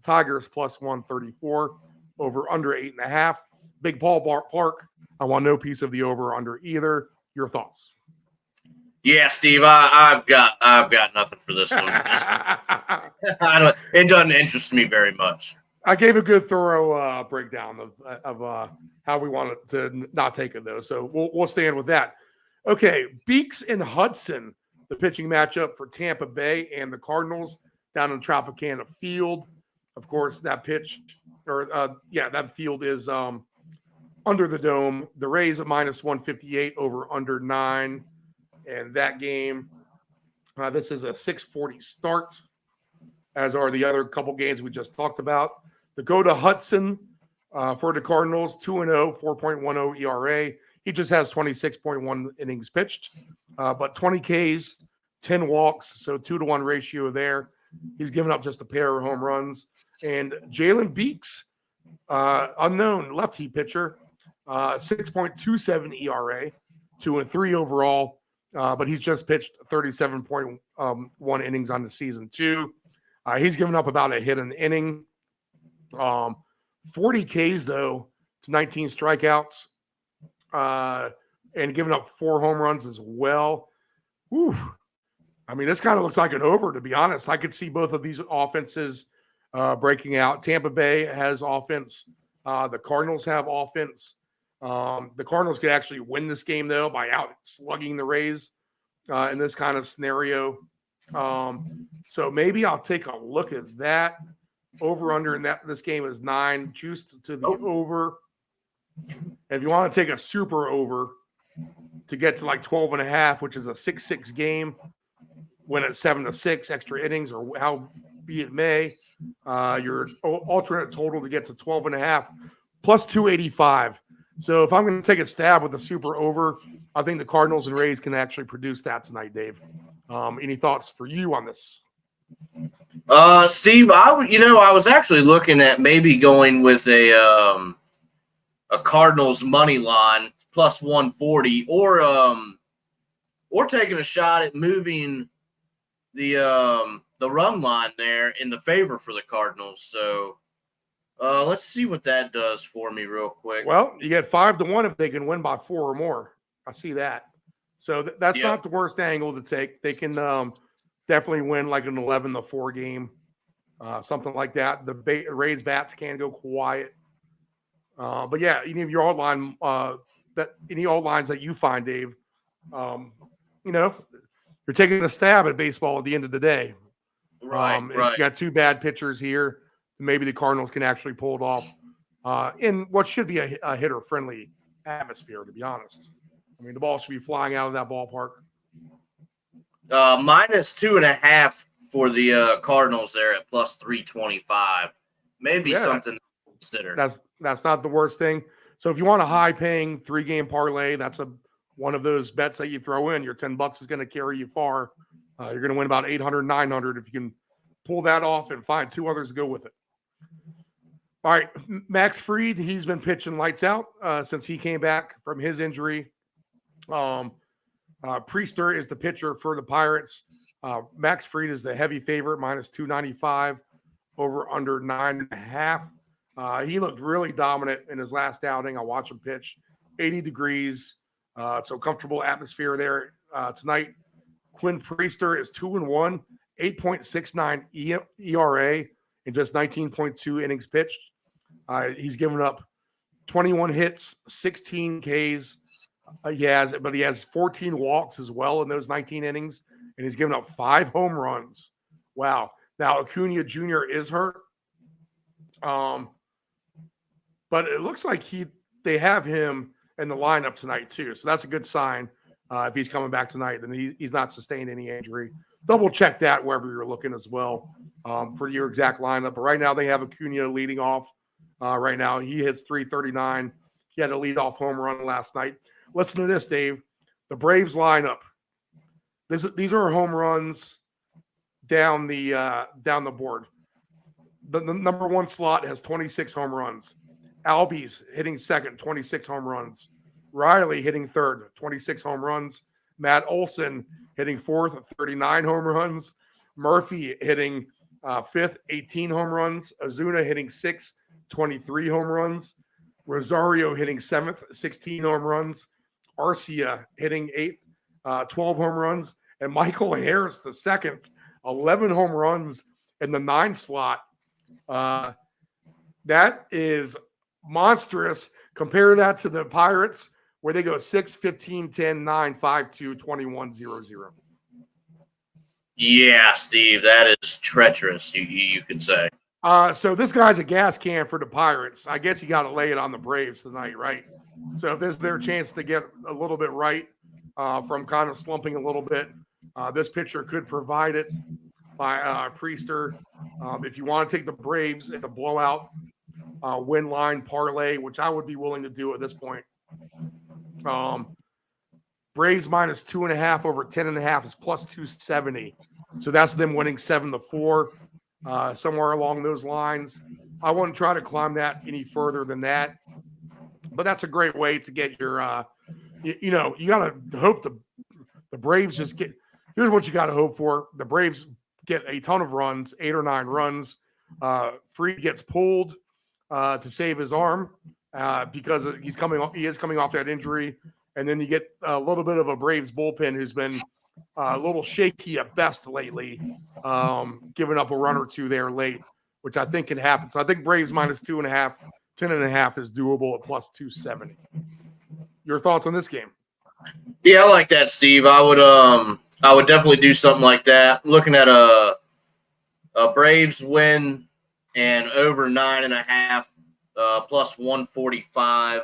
Tigers plus 134, over under 8.5. Big Paul Park. I want no piece of the over under either. Your thoughts? Yeah, Steve, I've got nothing for this one. It doesn't interest me very much. I gave a good thorough breakdown of how we wanted to not take it, though. So we'll stand with that. Okay, Beeks and Hudson, the pitching matchup for Tampa Bay and the Cardinals down in Tropicana Field. Of course, that field is under the dome. The Rays at minus 158, over under 9. And that game, this is a 6:40 start, as are the other couple games we just talked about. The go to Hudson for the Cardinals, 2-0, 4.10 ERA. He just has 26.1 innings pitched, but 20 Ks, 10 walks, so 2-to-1 ratio there. He's given up just a pair of home runs. And Jalen Beeks, unknown lefty pitcher, 6.27 ERA, 2-3 overall. but he's just pitched 37.1 innings on the season too. He's given up about a hit an inning. 40 Ks though to 19 strikeouts, and giving up 4 home runs as well. Whew. I mean, this kind of looks like an over, to be honest. I could see both of these offenses breaking out. Tampa Bay has offense. The Cardinals have offense. The Cardinals could actually win this game, though, by out slugging the Rays in this kind of scenario. So maybe I'll take a look at that. Over under in this game is 9, juiced to the over. And if you want to take a super over to get to like 12.5, which is a 6-6 game, win at 7-6, extra innings, or how be it may, your alternate total to get to 12.5 plus 285. So if I'm going to take a stab with the super over, I think the Cardinals and Rays can actually produce that tonight, Dave. Any thoughts for you on this? Steve, I was actually looking at maybe going with a Cardinals money line plus 140, or taking a shot at moving the run line there in the favor for the Cardinals. So let's see what that does for me real quick. Well, you get 5-1 if they can win by 4 or more. I see that. So that's not the worst angle to take. They can definitely win like an 11-4 game, something like that. The Rays bats can go quiet. But yeah, any of your old line any old lines that you find, Dave, you're taking a stab at baseball at the end of the day. Right. If you got 2 bad pitchers here, maybe the Cardinals can actually pull it off in what should be a hitter-friendly atmosphere, to be honest. I mean, the ball should be flying out of that ballpark. Minus 2.5 for the Cardinals there at plus 325. Maybe something to consider. That's not the worst thing. So if you want a high-paying 3-game parlay, that's one of those bets that you throw in. Your $10 is going to carry you far. You're going to win about 800, 900 if you can pull that off and find 2 others to go with it. All right, Max Fried, he's been pitching lights out since he came back from his injury. Priester is the pitcher for the Pirates. Max Fried is the heavy favorite, minus 295, over under 9.5. He looked really dominant in his last outing. I watched him pitch, 80 degrees. So comfortable atmosphere there tonight. Quinn Priester is 2-1, 8.69 ERA in just 19.2 innings pitched. He's given up 21 hits, 16 Ks. He has 14 walks as well in those 19 innings, and he's given up 5 home runs. Wow. Now Acuna Jr. is hurt, but it looks like they have him in the lineup tonight too. So that's a good sign. If he's coming back tonight, then he's not sustained any injury. Double check that wherever you're looking as well for your exact lineup. But right now they have Acuna leading off. Right now he hits 339. He had a leadoff home run last night. Listen to this, Dave. The Braves lineup. These are home runs down the board. The number 1 slot has 26 home runs. Albies hitting second, 26 home runs. Riley hitting third, 26 home runs. Matt Olson hitting fourth, 39 home runs. Murphy hitting fifth, 18 home runs. Ozuna hitting sixth, 23 home runs. Rosario hitting seventh, 16 home runs. Arcia hitting eighth, 12 home runs. And Michael Harris, the second, 11 home runs in the 9 slot. That is monstrous. Compare that to the Pirates, where they go 6, 15, 10, 9, 5, 2, 21, 0, 0. Yeah, Steve, that is treacherous, you could say. So this guy's a gas can for the Pirates. I guess you got to lay it on the Braves tonight, right? So if this is their chance to get a little bit right from kind of slumping a little bit, this pitcher could provide it by Priester. If you want to take the Braves in a blowout win line parlay, which I would be willing to do at this point, Braves minus 2.5 over 10.5 is plus 270. So that's them winning 7-4, somewhere along those lines. I wouldn't try to climb that any further than that, but that's a great way to get your, you got to hope The Braves just get – here's what you got to hope for. The Braves get a ton of runs, 8 or 9 runs. Fried gets pulled to save his arm because he is coming off that injury. And then you get a little bit of a Braves bullpen who's been a little shaky at best lately, giving up a run or two there late, which I think can happen. So I think Braves minus 2.5, 10.5 is doable at plus 270. Your thoughts on this game? Yeah, I like that, Steve. I would definitely do something like that. Looking at a Braves win and over 9.5, plus 145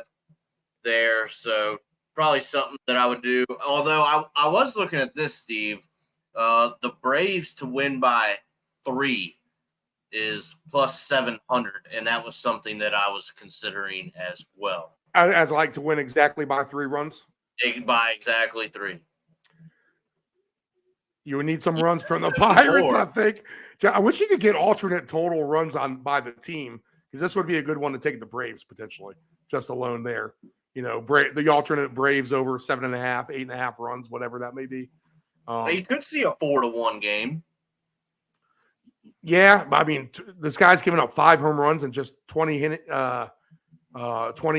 there. So probably something that I would do. Although I was looking at this, Steve. The Braves to win by 3 is plus 700, and that was something that I was considering as well. As I like to win exactly by 3 runs? By exactly 3. You would need some runs from the Pirates, I think. I wish you could get alternate total runs by the team, because this would be a good one to take the Braves potentially, just alone there. You know, the alternate Braves over 7.5, 8.5 runs, whatever that may be. You could see a 4-1 game. Yeah, I mean, this guy's giving up 5 home runs in just 20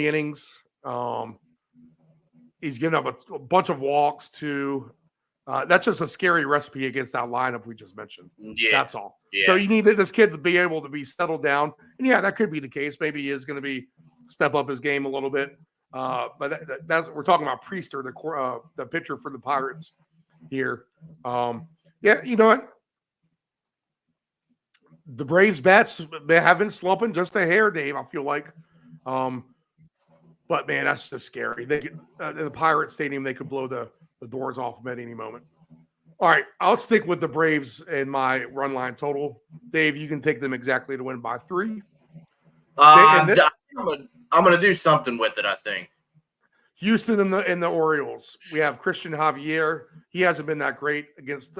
innings. He's giving up a bunch of walks too. That's just a scary recipe against that lineup we just mentioned. Yeah, that's all. Yeah. So you need this kid to be able to be settled down. And yeah, that could be the case. Maybe he is going to step up his game a little bit. But that's we're talking about Priester, the pitcher for the Pirates here. Yeah, you know what? The Braves bats, they have been slumping just a hair, Dave, I feel like. But man, that's just scary. They could, in the Pirate Stadium, they could blow the doors off them at any moment. All right, I'll stick with the Braves in my run line total. Dave, you can take them exactly to win by 3. I'm going to do something with it, I think. Houston and the Orioles. We have Christian Javier. He hasn't been that great against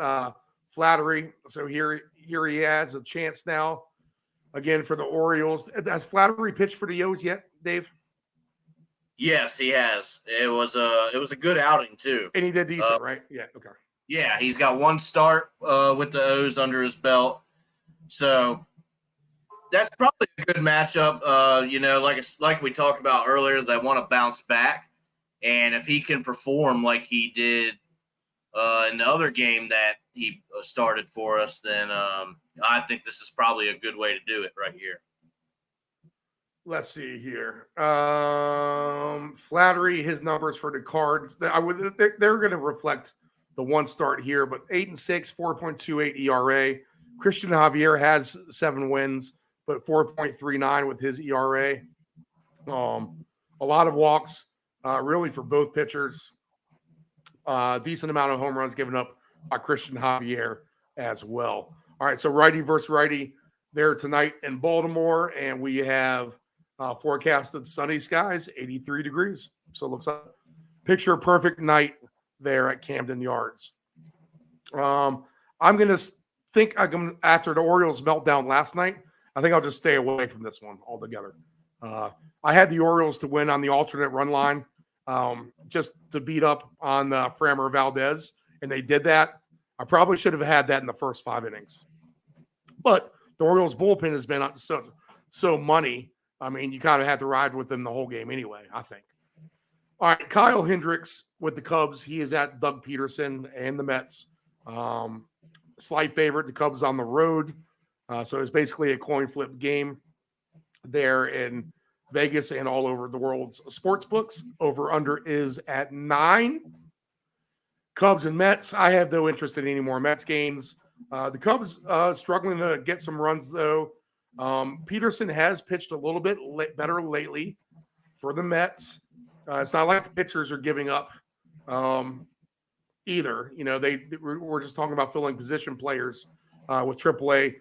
Flattery, so here he has a chance now. Again for the Orioles. Has Flattery pitched for the O's yet, Dave? Yes, he has. It was a good outing too, and he did decent, right? Yeah. Okay. Yeah, he's got 1 start with the O's under his belt, so that's probably a good matchup. You know, like we talked about earlier, they want to bounce back, and if he can perform like he did in the other game that he started for us, then I think this is probably a good way to do it right here. Let's see here. Flattery, his numbers for the Cards, they're going to reflect the 1 start here, but 8-6, 4.28 ERA. Christian Javier has 7 wins, but 4.39 with his ERA. A lot of walks, really for both pitchers. Decent amount of home runs given up by Christian Javier as well. All right, so righty versus righty there tonight in Baltimore, and we have forecasted sunny skies, 83 degrees. So it looks like picture perfect night there at Camden Yards. I'm going to think after the Orioles meltdown last night, I think I'll just stay away from this one altogether. I had the Orioles to win on the alternate run line, just to beat up on Framber Valdez, and they did that. I probably should have had that in the first 5 innings. But the Orioles bullpen has been so money. I mean, you kind of have to ride with them the whole game anyway, I think. All right, Kyle Hendricks with the Cubs. He is at Doug Peterson and the Mets. Slight favorite. The Cubs on the road. So it's basically a coin flip game there in Vegas and all over the world's sports books. Over under is at 9. Cubs and Mets. I have no interest in any more Mets games. The Cubs struggling to get some runs, though. Peterson has pitched a little bit better lately for the Mets. It's not like the pitchers are giving up either. You know, we're just talking about filling position players with AAA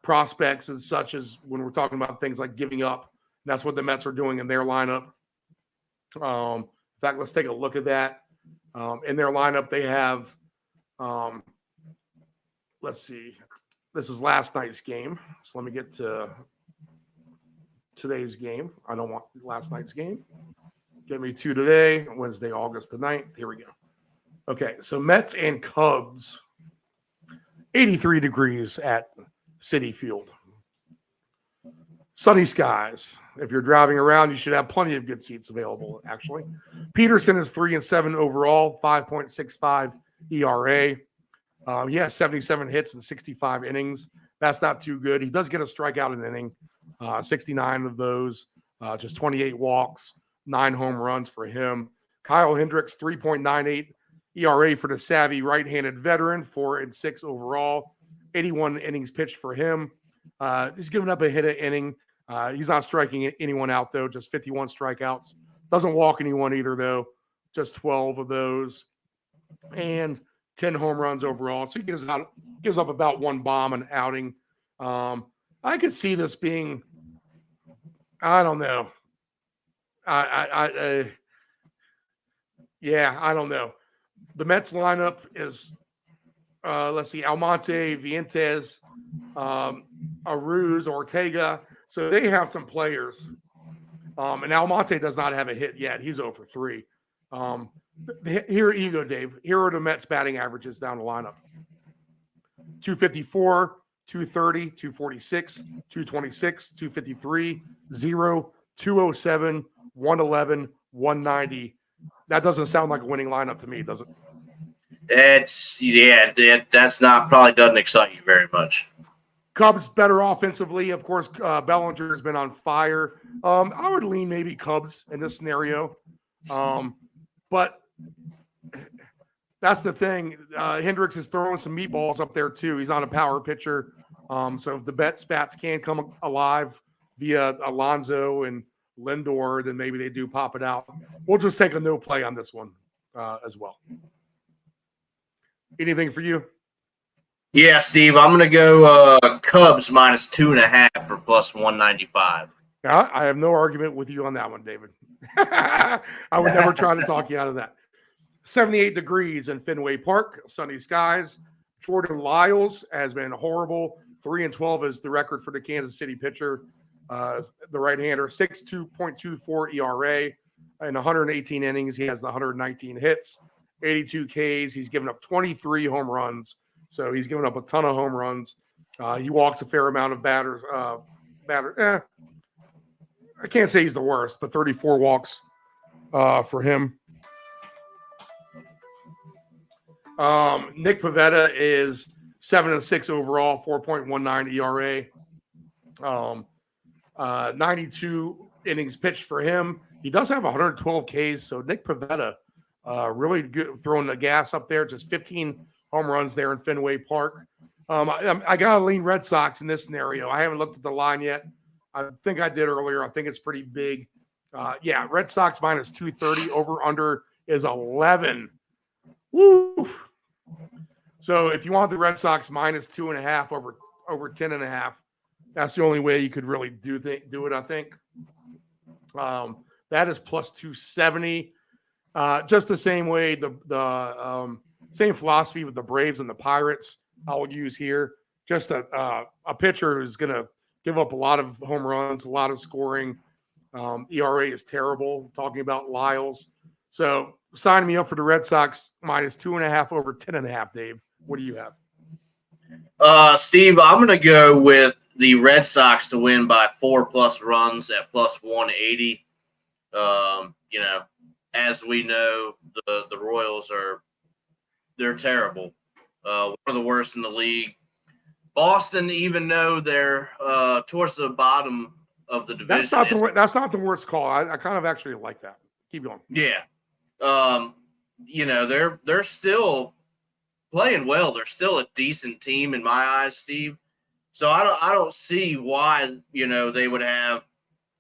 prospects and such as when we're talking about things like giving up. And that's what the Mets are doing in their lineup. In fact, let's take a look at that. In their lineup, they have, let's see, this is last night's game. So let me get to today's game. I don't want last night's game. Get me to today, Wednesday, August the 9th. Here we go. Okay, so Mets and Cubs, 83 degrees at Citi Field. Sunny skies. If you're driving around, you should have plenty of good seats available, actually. Peterson is 3-7 overall, 5.65 ERA. He has 77 hits in 65 innings. That's not too good. He does get a strikeout an inning, 69 of those, just 28 walks, 9 home runs for him. Kyle Hendricks, 3.98 ERA for the savvy right-handed veteran, 4-6 overall, 81 innings pitched for him. He's given up a hit an inning. He's not striking anyone out, though, just 51 strikeouts. Doesn't walk anyone either, though, just 12 of those. And 10 home runs overall. So he gives up about 1 bomb an outing. I could see this being, I don't know. Yeah, I don't know. The Mets lineup is, let's see, Almonte, Vientos, Aruz, Ortega. So they have some players. And Almonte does not have a hit yet. He's 0 for 3. Here you go, Dave. Here are the Mets batting averages down the lineup. 254, 230, 246, 226, 253, 0, 207, 111, 190. That doesn't sound like a winning lineup to me, does it? That's not, probably doesn't excite you very much. Cubs better offensively. Of course, Bellinger has been on fire. I would lean maybe Cubs in this scenario. But that's the thing. Hendricks is throwing some meatballs up there, too. He's not a power pitcher. So if the bats can come alive via Alonso and Lindor, then maybe they do pop it out. We'll just take a no play on this one as well. Anything for you? Yeah, Steve, I'm going to go Cubs minus 2.5 for plus 195. Yeah, I have no argument with you on that one, David. I would never try to talk you out of that. 78 degrees in Fenway Park, sunny skies. Jordan Lyles has been horrible. 3-12 is the record for the Kansas City pitcher, the right-hander. 6.24 ERA in 118 innings. He has the 119 hits, 82 Ks. He's given up 23 home runs, so he's given up a ton of home runs. He walks a fair amount of batters. I can't say he's the worst, but 34 walks for him. Nick Pivetta is 7-6 overall, 4.19 ERA. 92 innings pitched for him. He does have 112 Ks, so Nick Pivetta really good, throwing the gas up there. Just 15 home runs there in Fenway Park. I got to lean Red Sox in this scenario. I haven't looked at the line yet. I think I did earlier. I think it's pretty big. Red Sox minus 230. Over under is 11. Woo! So if you want the Red Sox minus 2.5 over 10.5, that's the only way you could really do it. I think that is plus 270. Just the same way the same philosophy with the Braves and the Pirates. I'll use here just a pitcher who's going to give up a lot of home runs, a lot of scoring. ERA is terrible. Talking about Lyles. So sign me up for the Red Sox minus 2.5 over 10.5, Dave. What do you have? Steve, I'm going to go with the Red Sox to win by 4+ runs at plus 180. As we know, the Royals they're terrible. One of the worst in the league. Boston, even though they're towards the bottom of the division. That's not the worst call. I kind of actually like that. Keep going. Yeah. They're still playing well. They're still a decent team in my eyes, Steve. So I don't see why, they would have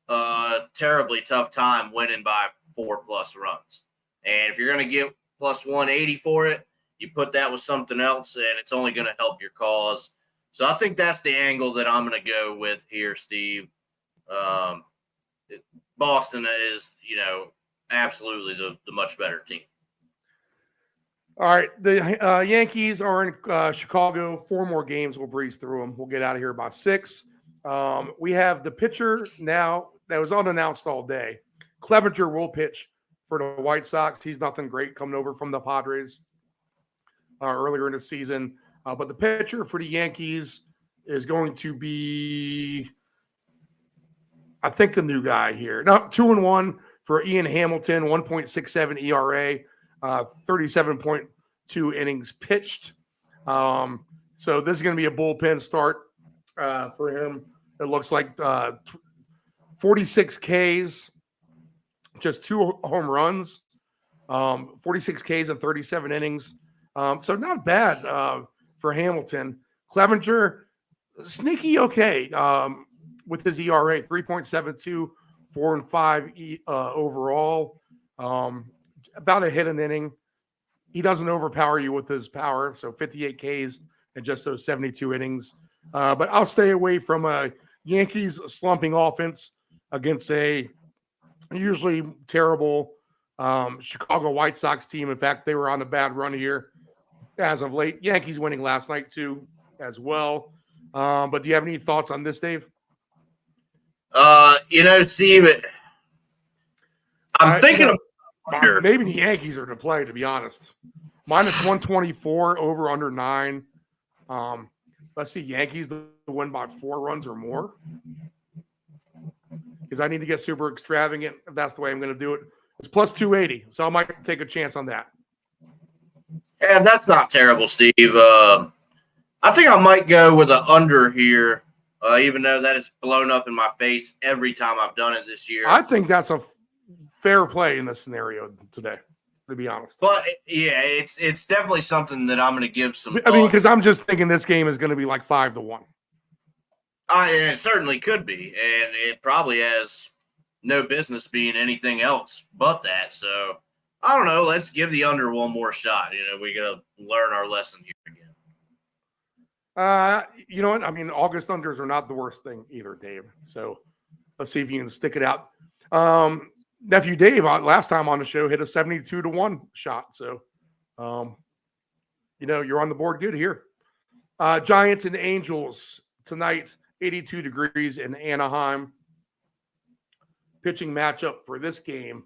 a terribly tough time winning by 4+ runs. And if you're going to get plus 180 for it, you put that with something else, and it's only going to help your cause. So I think that's the angle that I'm going to go with here, Steve. Boston is, absolutely the much better team. All right. The Yankees are in Chicago. 4 more games. We'll breeze through them. We'll get out of here by 6. We have the pitcher now that was unannounced all day. Clevenger will pitch for the White Sox. He's nothing great coming over from the Padres. earlier in the season. But the pitcher for the Yankees is going to be, I think, the new guy here. No, 2-1 for Ian Hamilton, 1.67 ERA, 37.2 innings pitched. So this is going to be a bullpen start for him. It looks like 46 Ks, just 2 home runs, 46 Ks and 37 innings. So not bad for Hamilton. Clevenger, sneaky okay with his ERA, 3.72, 4-5 overall. About a hit an inning. He doesn't overpower you with his power, so 58 Ks and just those 72 innings. But I'll stay away from a Yankees slumping offense against a usually terrible Chicago White Sox team. In fact, they were on a bad run here as of late. Yankees winning last night too, as well. But do you have any thoughts on this, Dave? Steve, I'm thinking of maybe the Yankees are to play, to be honest. Minus 124 over under 9. Let's see, Yankees to win by 4 runs or more. Because I need to get super extravagant if that's the way I'm going to do it. It's plus 280, so I might take a chance on that. Yeah, that's not terrible, Steve. I think I might go with an under here, even though that is blown up in my face every time I've done it this year. I think that's a fair play in this scenario today, to be honest. But yeah, it's definitely something that I'm going to give some. I mean, because I'm just thinking this game is going to be like 5-1. And it certainly could be, and it probably has no business being anything else but that. So I don't know. Let's give the under one more shot. We got to learn our lesson here again. You know what? I mean, August unders are not the worst thing either, Dave. So let's see if you can stick it out. Nephew Dave, last time on the show, hit a 72-1 shot. So, you're on the board good here. Giants and Angels tonight, 82 degrees in Anaheim. Pitching matchup for this game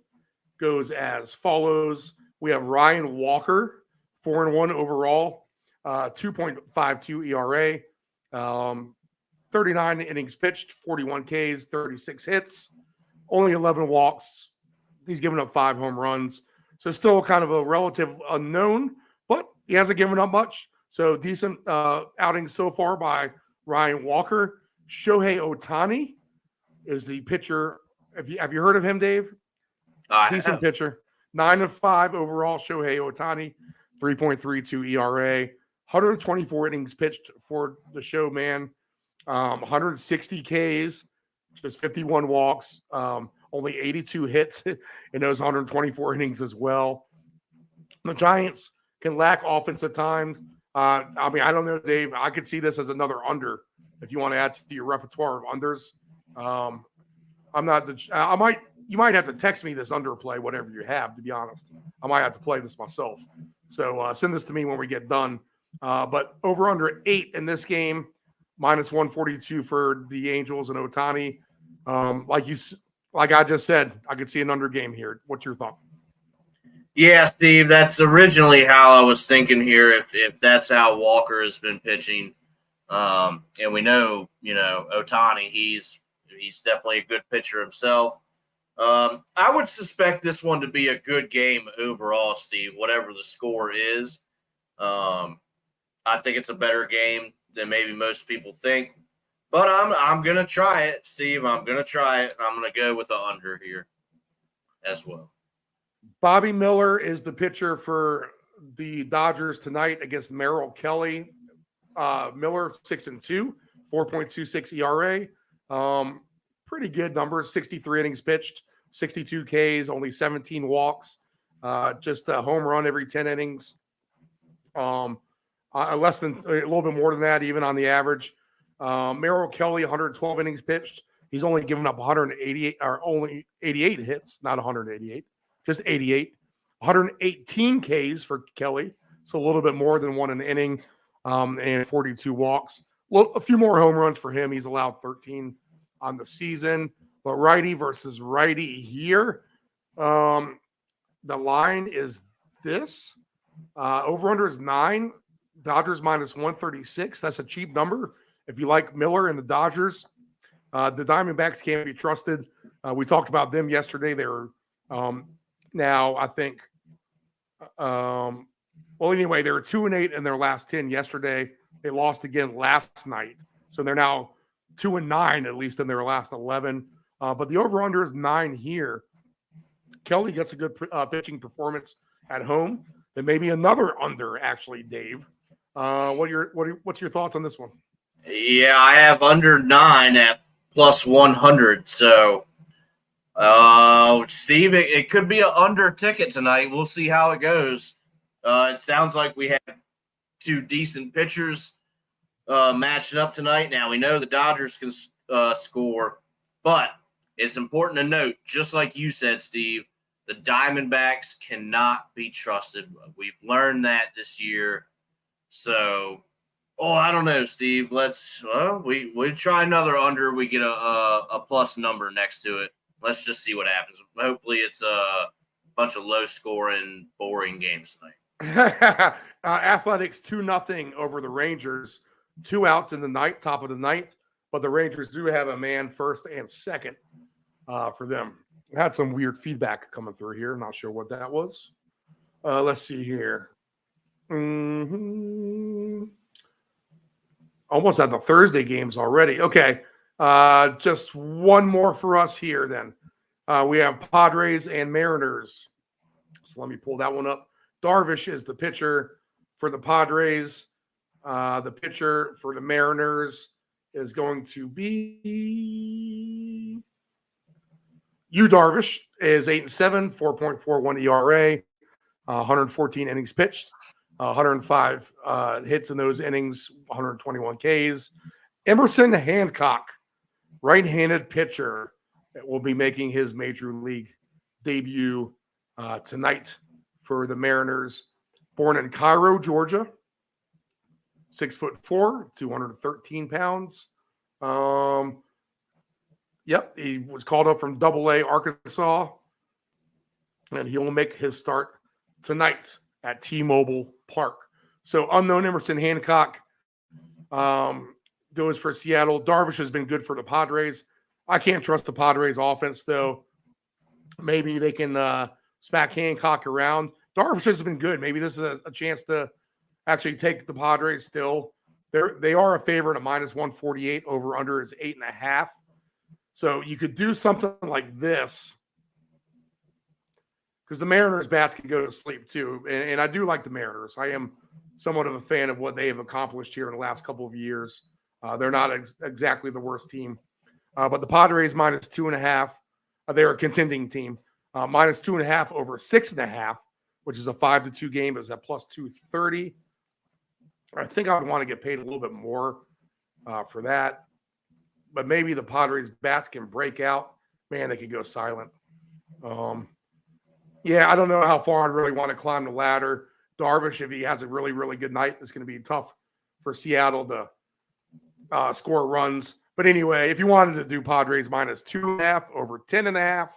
goes as follows. We have Ryan Walker, 4-1 overall, 2.52 ERA, 39 innings pitched, 41 Ks, 36 hits, only 11 walks. He's given up 5 home runs. So still kind of a relative unknown, but he hasn't given up much. So decent outing so far by Ryan Walker. Shohei Ohtani is the pitcher. Have you heard of him, Dave? Decent pitcher. 9-5 overall. Shohei Ohtani, 3.32 ERA, 124 innings pitched for the show man, 160 Ks, just 51 walks, only 82 hits in those 124 innings as well. The Giants can lack offense at times. I don't know, Dave. I could see this as another under if you want to add to your repertoire of unders. You might have to text me this underplay, whatever you have, to be honest. I might have to play this myself. So send this to me when we get done. But over under 8 in this game, minus 142 for the Angels and Ohtani. Like I just said, I could see an under game here. What's your thought? Yeah, Steve, that's originally how I was thinking here. If that's how Walker has been pitching, and we know, Ohtani, he's definitely a good pitcher himself. I would suspect this one to be a good game overall, Steve, whatever the score is. I think it's a better game than maybe most people think. But I'm going to try it, Steve. I'm going to try it. I'm going to go with the under here as well. Bobby Miller is the pitcher for the Dodgers tonight against Merrill Kelly. Miller, 6-2, 4.26 ERA. Pretty good numbers, 63 innings pitched, 62 Ks, only 17 walks, just a home run every 10 innings. Less than a little bit more than that, even on the average. Merrill Kelly, 112 innings pitched. He's only given up 188 or only 88 hits, not 188, just 88. 118 Ks for Kelly, so a little bit more than one an inning, and 42 walks. A few more home runs for him. He's allowed 13 on the season. But righty versus righty here. The line is this. Over-under is 9. Dodgers minus 136. That's a cheap number. If you like Miller and the Dodgers, the Diamondbacks can't be trusted. We talked about them yesterday. They're now, I think, well, anyway, they were 2-8 in their last 10 yesterday. They lost again last night. So they're now 2-9, at least in their last 11. But the over-under is 9 here. Kelly gets a good pitching performance at home. There may be another under, actually, Dave. What's your thoughts on this one? Yeah, I have under 9 at plus 100. So, Steve, it could be an under ticket tonight. We'll see how it goes. It sounds like we have two decent pitchers matching up tonight. Now, we know the Dodgers can score, but it's important to note, just like you said, Steve, the Diamondbacks cannot be trusted. We've learned that this year. So, I don't know, Steve. We try another under. We get a plus number next to it. Let's just see what happens. Hopefully it's a bunch of low-scoring, boring games tonight. Athletics 2-0 over the Rangers. 2 outs in the top of the ninth, but the Rangers do have a man first and second for them. Had some weird feedback coming through here. Not sure what that was. Let's see here. Almost at the Thursday games already. Okay. Just one more for us here then. We have Padres and Mariners. So let me pull that one up. Darvish is the pitcher for the Padres. The pitcher for the Mariners is going to be Darvish is 8-7, 4.41 ERA, 114 innings pitched, 105 hits in those innings, 121 Ks. Emerson Hancock, right-handed pitcher, will be making his major league debut tonight for the Mariners. Born in Cairo, Georgia, 6'4", 213 pounds. Yep, he was called up from AA Arkansas, and he will make his start tonight at T-Mobile Park. So unknown Emerson Hancock goes for Seattle. Darvish has been good for the Padres. I can't trust the Padres offense, though. Maybe they can smack Hancock around. Darvish has been good. Maybe this is a chance to actually take the Padres still. They are a favorite at minus 148. Over under is 8.5. So you could do something like this, because the Mariners bats can go to sleep too. And I do like the Mariners. I am somewhat of a fan of what they have accomplished here in the last couple of years. They're not exactly the worst team. But the Padres minus 2.5. They're a contending team. Minus 2.5 over 6.5, which is a 5-2 game. It was at plus 230. I think I would want to get paid a little bit more for that. But maybe the Padres bats can break out. Man, they could go silent. Yeah, I don't know how far I'd really want to climb the ladder. Darvish, if he has a really, really good night, it's going to be tough for Seattle to score runs. But anyway, if you wanted to do Padres minus 2.5 over 10.5,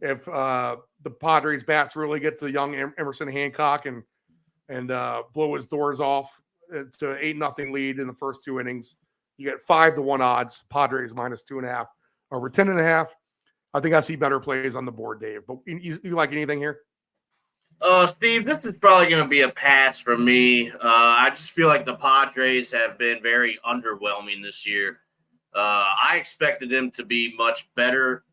if the Padres bats really get to young Emerson Hancock and blow his doors off to 8-0 lead in the first 2 innings, you get 5-1 odds. Padres minus 2.5 over 10.5. I think I see better plays on the board, Dave. But you like anything here? Steve, this is probably going to be a pass for me. I just feel like the Padres have been very underwhelming this year. I expected them to be much better,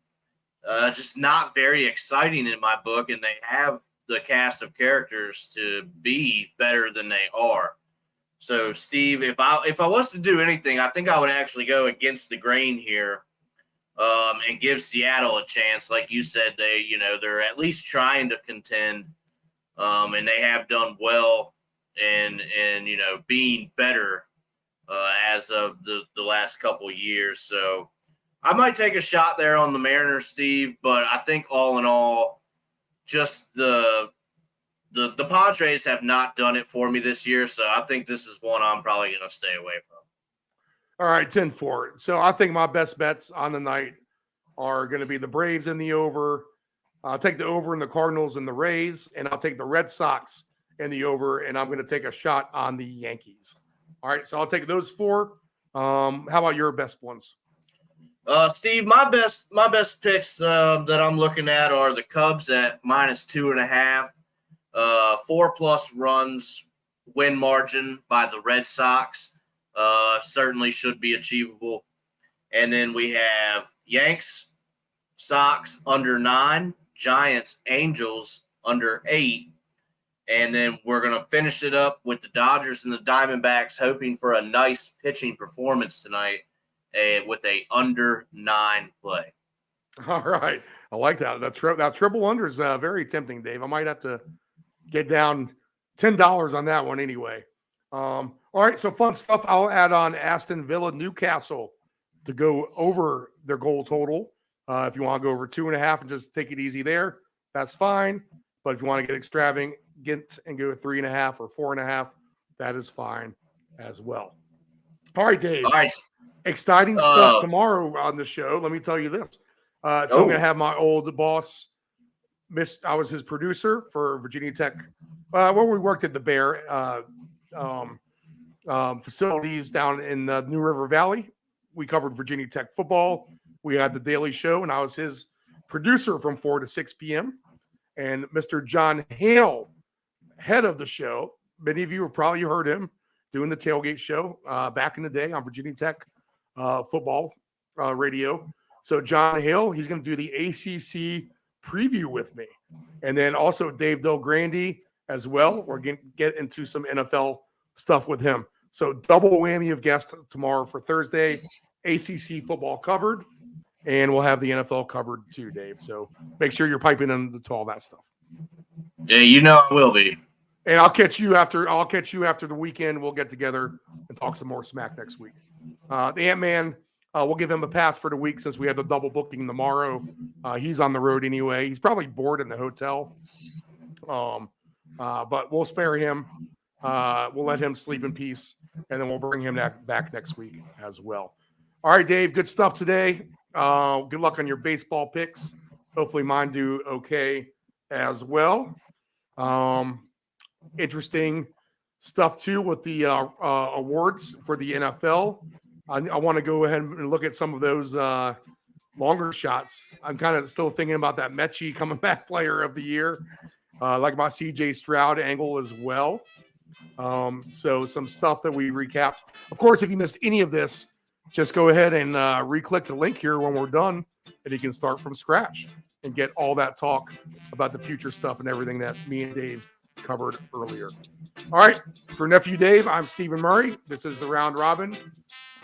just not very exciting in my book, and they have the cast of characters to be better than they are. So, Steve, if I was to do anything, I think I would actually go against the grain here and give Seattle a chance. Like you said, they're at least trying to contend, and they have done well in being better as of the last couple of years. So I might take a shot there on the Mariners, Steve, but I think all in all, just the Padres have not done it for me this year, so I think this is one I'm probably going to stay away from. All right, 10-4. So I think my best bets on the night are going to be the Braves in the over. I'll take the over in the Cardinals and the Rays, and I'll take the Red Sox and the over, and I'm going to take a shot on the Yankees. All right, so I'll take those 4. How about your best ones? Steve, my best picks that I'm looking at are the Cubs at -2.5, 4+ runs win margin by the Red Sox. Certainly should be achievable. And then we have Yanks, Sox under 9, Giants, Angels under 8. And then we're going to finish it up with the Dodgers and the Diamondbacks, hoping for a nice pitching performance tonight with a under 9 play. All right. I like that. That triple under is very tempting, Dave. I might have to get down $10 on that one anyway. All right. So fun stuff. I'll add on Aston Villa, Newcastle to go over their goal total. If you want to go over 2.5 and just take it easy there, that's fine. But if you want to get extravagant and go 3.5 or 4.5, that is fine as well. All right, Dave. All right. Exciting stuff tomorrow on the show. Let me tell you this. So I'm going to have my old boss. I was his producer for Virginia Tech. When we worked at the Bear facilities down in the New River Valley. We covered Virginia Tech football. We had the Daily Show, and I was his producer from 4 to 6 p.m. And Mr. John Hale, head of the show. Many of you have probably heard him doing the tailgate show back in the day on Virginia Tech football radio. So John Hale, he's going to do the ACC preview with me. And then also Dave Del Grande as well. We're going to get into some NFL stuff with him. So double whammy of guests tomorrow for Thursday. ACC football covered. And we'll have the NFL covered too, Dave. So make sure you're piping into all that stuff. Yeah, you know I will be. And I'll catch you after the weekend. We'll get together and talk some more smack next week. The Ant-Man, we'll give him a pass for the week since we have the double booking tomorrow. He's on the road anyway. He's probably bored in the hotel. But we'll spare him. We'll let him sleep in peace, and then we'll bring him back next week as well. All right, Dave, good stuff today. Good luck on your baseball picks. Hopefully mine do okay as well. Interesting stuff too with the awards for the NFL. I want to go ahead and look at some of those longer shots. I'm kind of still thinking about that Mechie coming back player of the year, like my CJ Stroud angle as well. So some stuff that we recapped. Of course, if you missed any of this, just go ahead and re-click the link here when we're done, and you can start from scratch and get all that talk about the future stuff and everything that me and Dave covered earlier. All right, for Nephew Dave, I'm Stephen Murray. This is the Round Robin.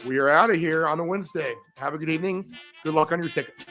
We are out of here on a Wednesday. Have a good evening. Good luck on your tickets.